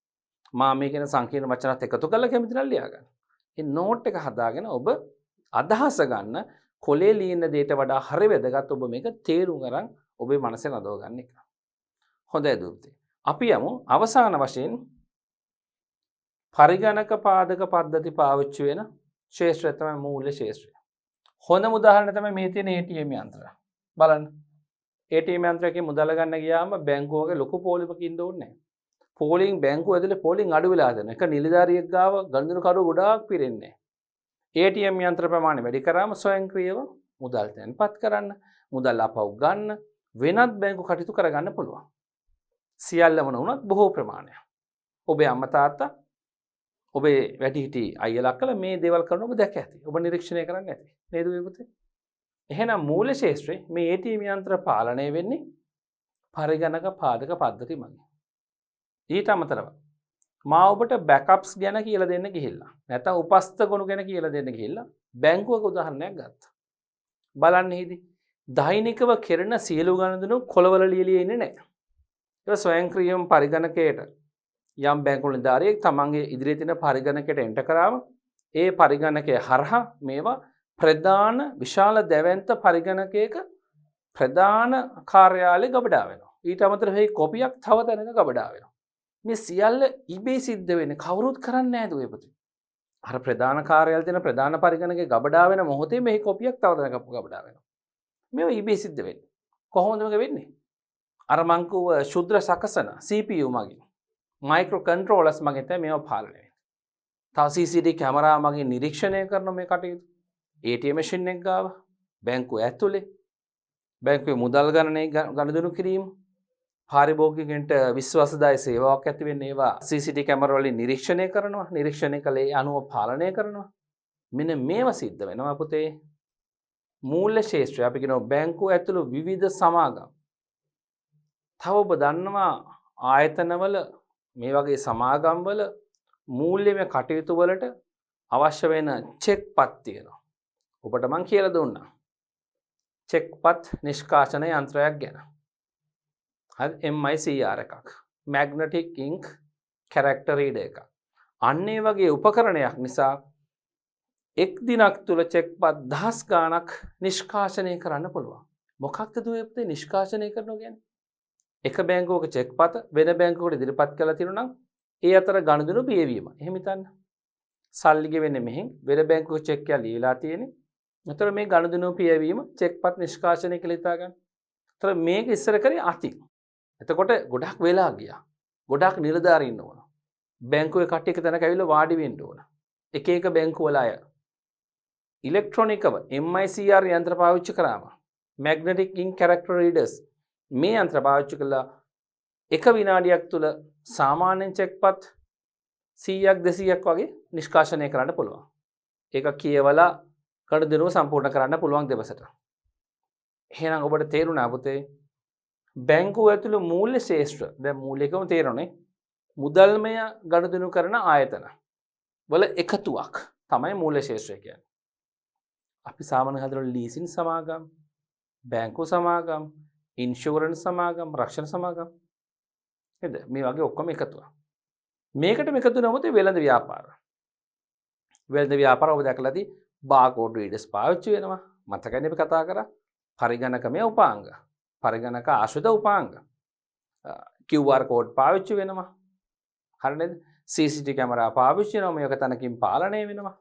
මා මේ කියන සංකීර්ණ වචනත් එකතු කරලා කැමති නම් ලියා ගන්න. මේ නෝට් එක හදාගෙන ඔබ අදහස ගන්න කොලේ ලියන දෙයට වඩා හරි වැදගත් ඔබ මේක තේරුම් අරන් ඔබේ මනසේ නදව ගන්න එක. හොඳයි දුප්තේ. අපි යමු අවසාන වශයෙන් පරිගණක පාදක පද්ධති පාවිච්චි වෙන ශාස්ත්‍රය තමයි මූල්‍ය ශාස්ත්‍රය. හොඳම උදාහරණය තමයි මේ තියෙන ATM යන්ත්‍රය. බලන්න. ATM යන්ත්‍රයකින් මුදල් ගන්න ගියාම බැංකුවක ලොකු පොලිමක ඉන්න ඕනේ නැහැ. පොලිං බැංකුව ඇතුලේ පොලිං අඩු වෙලා දෙන එක නිලධාරියෙක් ගාව ගණන් කරුව ගොඩාක් පිරෙන්නේ නැහැ. ATM යන්ත්‍ර ප්‍රමාණය වැඩි කරාම ස්වයංක්‍රීයව මුදල් තැන්පත් කරන්න, මුදල් අපව ගන්න, වෙනත් බැංකු කටයුතු කරගන්න පුළුවන්. සියල්ලම නොවුනත් බොහෝ ප්‍රමාණයක්. ඔබේ අම්මා තාත්තා ඔබේ වැඩිහිටි අයියලා අක්කලා මේ දේවල් කරන ඔබ දැක ඇති. ඔබ නිරීක්ෂණය කරන්න ඇති. නේද මේ පුතේ? එහෙනම් මූල්‍ය ශාස්ත්‍රයේ මේ ATM යන්ත්‍ර පාලනය වෙන්නේ පරිගණක පාදක පද්ධති මගින්. ඊට අමතරව මා ඔබට බෑකප්ස් ගැන කියලා දෙන්න ගිහිල්ලා නැත්නම් උපස්ථ ගුණ ගැන කියලා දෙන්න ගිහිල්ලා බැංකුවක උදාහරණයක් ගත්තා. බලන්න හිදී දෛනිකව කෙරෙන සියලු ගණන්දනු කොළවල ලියලිය ඉන්නේ නැහැ. ඒක ස්වයංක්‍රීයම පරිගණකයට යම් බැංකු නිලධාරියෙක් තමන්ගේ ඉදිරියේ තියෙන පරිගණකයට එන්ටර් කරාම ඒ පරිගණකය හරහා මේවා ප්‍රධාන විශාල දැවැන්ත පරිගණකයක ප්‍රධාන කාර්යාලය ගබඩා වෙනවා. ඊට අමතරව මේ කොපියක් තව තැනක ගබඩා වෙනවා. මේ සියල්ල ඉබේ සිද්ධ වෙන්නේ කවුරුත් කරන්නේ නැහැ දුවේ පුතේ. අර ප්‍රධාන කාර්යාලය තියෙන ප්‍රධාන පරිගණකයේ ගබඩා වෙන මොහොතේ මේ කොපියක් තව තැනක ගබඩා වෙනවා. මේව ඉබේ සිද්ධ වෙන්නේ. කොහොමද මේක වෙන්නේ? අර මං කිව්ව ශුද්‍ර සකසන CPU මගින් මයික්‍රෝ කන්ට්‍රෝලර්ස් මගින් තමයි මේව පාලනය වෙන්නේ. තව CCTV කැමරා මගින් නිරීක්ෂණය කරන මේ කටයුතු. ATM මැෂින් එක ගාව බැංකුව ඇතුලේ බැංකුවේ මුදල් ගණනය කිරීම පාරිභෝගිකයන්ට විශ්වාසදායී සේවාවක් ඇති වෙන්න ඒවා CCTV කැමරා වලින් නිරීක්ෂණය කරනවා. නිරීක්ෂණය කළේ අනුව පාලනය කරනවා. මෙන්න මේවා සිද්ධ වෙනවා පුතේ. මූල්‍ය ශේෂ්ත්‍රය අපි කියනවා බැංකුව ඇතුළු විවිධ සමාගම්. තව ඔබ දන්නවා ආයතනවල මේ වගේ සමාගම්වල මූල්‍යමය කටයුතු වලට අවශ්‍ය වෙන චෙක් පත් තියෙනවා. ඔබට මං කියලා දුන්නා. චෙක් පත් නිෂ්කාශන යන්ත්‍රයක් ගැන. හරි MICR එකක්. Magnetic Ink Character Reader එකක්. අන්න ඒ වගේ උපකරණයක් නිසා එක් දිනක් තුල චෙක් පත් දහස් ගාණක් නිෂ්කාශනය කරන්න පුළුවන්. මොකක්ද දුවේ නිෂ්කාශනය කරනවා කියන්නේ? එක බැංකුවක චෙක් පත වෙන බැංකුවකට ඉදිරිපත් කරලා තියෙනවා නම් ඒ අතර ගනුදෙනු පියවීම. එහෙම හිතන්න. සල්ලි ගෙවෙන්නේ මෙහෙන් වෙන බැංකුවක චෙක් එක ලියලා තියෙන්නේ. එතකොට මේ ගනුදෙනු පියවීම චෙක් පත් නිෂ්කාශනය කියලා හිතා ගන්න. එතකොට මේක ඉස්සර කරේ අතින්. එතකොට ගොඩක් වෙලා ගියා. ගොඩක් නිලධාරීන් ඉන්න ඕන. බැංකුවේ කට්ටිය එක තැනක ඇවිල්ලා වාඩි වෙන්න ඕන. එක එක බැංකුව වල අය ඉලෙක්ට්‍රොනිකව MICR යන්ත්‍ර පාවිච්චි කරාම Magnetic Ink Character Readers මේ යන්ත්‍ර පාවිච්චි කළා එක විනාඩියක් තුල සාමාන්‍යයෙන් චෙක්පත් 100ක් 200ක් වගේ නිෂ්කාශනය කරන්න පුළුවන්. ඒක කියවලා ගනුදෙනුව සම්පූර්ණ කරන්න පුළුවන් දවසට. එහෙනම් ඔබට තේරුණා පුතේ බැංකුව ඇතුළු මූල්‍ය ශේෂ්ත්‍ර දැන් මූලිකවම තේරෙන්නේ මුදල්මය ගනුදෙනු කරන ආයතන වල එකතුවක් තමයි මූල්‍ය ශේෂ්ත්‍රය කියන්නේ. අපි සාමාන්‍ය හදන ලීසින් සමාගම්, බැංකු සමාගම්, ඉන්ෂුරන්ස් සමාගම්, රක්ෂණ සමාගම් නේද? මේ වගේ ඔක්කොම එකතුවක්. මේකට එකතු වෙනවොත් වෙළඳ ව්‍යාපාර. වෙළඳ ව්‍යාපාර ඔබ දැකලා ඇති බාර්කෝඩ් රීඩර්ස් පාවිච්චි වෙනවා. මතකනේ අපි කතා කරා පරිගණකමය උපාංග. පරිගණක ආශ්‍රිත උපාංග. QR කෝඩ් පාවිච්චි වෙනවා. හරි නේද? CCTV කැමරා පාවිච්චි වෙනවා. මේක තනකින් පාලනය වෙනවා.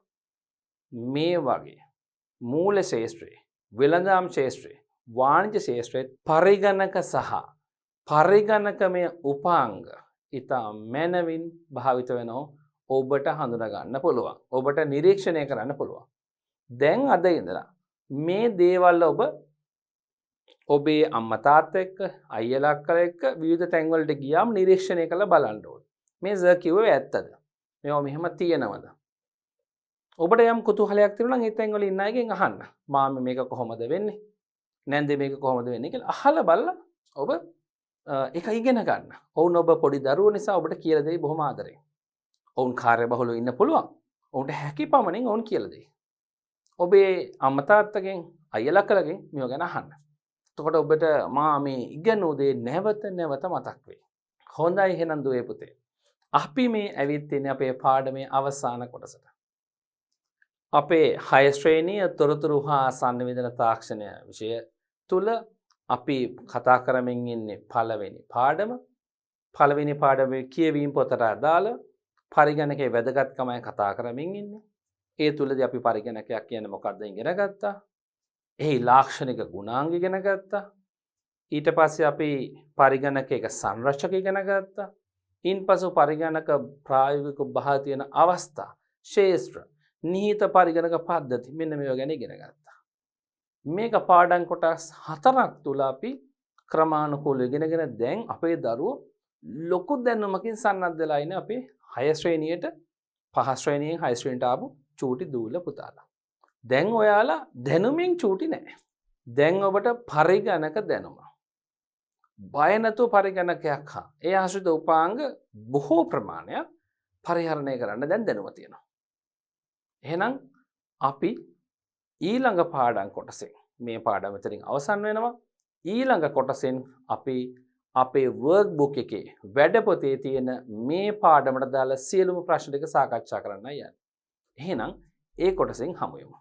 මේ වගේ මූල ශේෂ්ත්‍රයේ වෙළඳාම් ශේෂ්ත්‍රයේ වාණිජ්‍ය ශේෂ්ත්‍රයේ පරිගණක සහ පරිගණකමය උපාංග ඉතා මැනවින් භාවිත වෙනවා. ඔබට හඳුනා ගන්න පුළුවන්. ඔබට නිරීක්ෂණය කරන්න පුළුවන්. දැන් අද ඉඳලා මේ දේවල් ඔබේ අම්මා තාත්තා එක්ක අයියලා අක්කලා එක්ක විවිධ තැන්වලට ගියාම නිරීක්ෂණය කරලා බලන්න ඕනේ. මේ සර් කිව්වේ ඇත්තද? මේවා මෙහෙම තියෙනවද? ඔබට යම් කුතුහලයක් තියෙනවා නම් ඒ තැන්වල ඉන්න අයගෙන් අහන්න. මාමේ මේක කොහොමද වෙන්නේ? නැන්දේ මේක කොහොමද වෙන්නේ කියලා අහලා බලලා ඔබ ඒක ඉගෙන ගන්න. ඔවුන් ඔබ පොඩි දරුවෝ නිසා ඔබට කියලා දෙයි බොහොම ආදරෙන්. ඔවුන් කාර්යබහුලව ඉන්න පුළුවන්. ඔවුන්ට හැකි පමණින් ඔවුන් කියලා දෙයි. ඔබේ අම්මා තාත්තගෙන් අයියලා අක්කලාගෙන් මේව ගැන අහන්න. එතකොට ඔබට මා මේ ඉගෙනු දේ නැවත නැවත මතක් වෙයි. හොඳයි එහෙනම් දුවේ පුතේ. අපි මේ ඇවිත් ඉන්නේ අපේ පාඩමේ අවසාන කොටසට. අපේ 6 ශ්‍රේණිය තොරතුරු හා සංනිවේදන තාක්ෂණය විෂය තුල අපි කතා කරමින් ඉන්නේ පළවෙනි පාඩම. පළවෙනි පාඩමේ කියවීම පොතට අදාළ පරිගණකයේ වැදගත්කමයි කතා කරමින් ඉන්නේ. ඒ තුලදී අපි පරිගණකයක් කියන්නේ මොකක්ද ඉගෙන ගත්තා. එහි ලාක්ෂණික ගුණාංග ඉගෙන ගත්තා. ඊට පස්සේ අපි පරිගණකයක සංරචක ඉගෙන ගත්තා. ඉන්පසු පරිගණක ප්‍රායෝගික භාවිත වෙන අවස්ථා, ශේෂ්ත්‍ර, නිහිත පරිගණක පද්ධති මෙන්න මේවා ගැන ඉගෙන ගත්තා. මේක පාඩම් කොටස් 4ක් තුල අපි ක්‍රමානුකූලව ඉගෙනගෙන දැන් අපේ දරුවෝ ලොකු දැනුමකින් සන්නද්ධ වෙලා ඉන්නේ අපේ 6 ශ්‍රේණියට 5 ශ්‍රේණියෙන් 6 ශ්‍රේණියට ආපු චූටි දූල පුතාලා. දැන් ඔයාලා දැනුමින් චූටි නෑ. දැන් ඔබට පරිගණක දැනුම. බය නැතුව පරිගණකයක් හා ඒ ආශ්‍රිත උපාංග බොහෝ ප්‍රමාණයක් පරිහරණය කරන්න දැන් දැනුම තියෙනවා. එහෙනම් අපි ඊළඟ පාඩම් කොටසෙන් මේ පාඩම මෙතනින් අවසන් වෙනවා. ඊළඟ කොටසෙන් අපි අපේ වර්ක් බුක් එකේ වැඩපොතේ තියෙන මේ පාඩමට දාලා සියලුම ප්‍රශ්න ටික සාකච්ඡා කරන්නයි යන්නේ. එහෙනම් ඒ කොටසෙන් හමු වෙමු.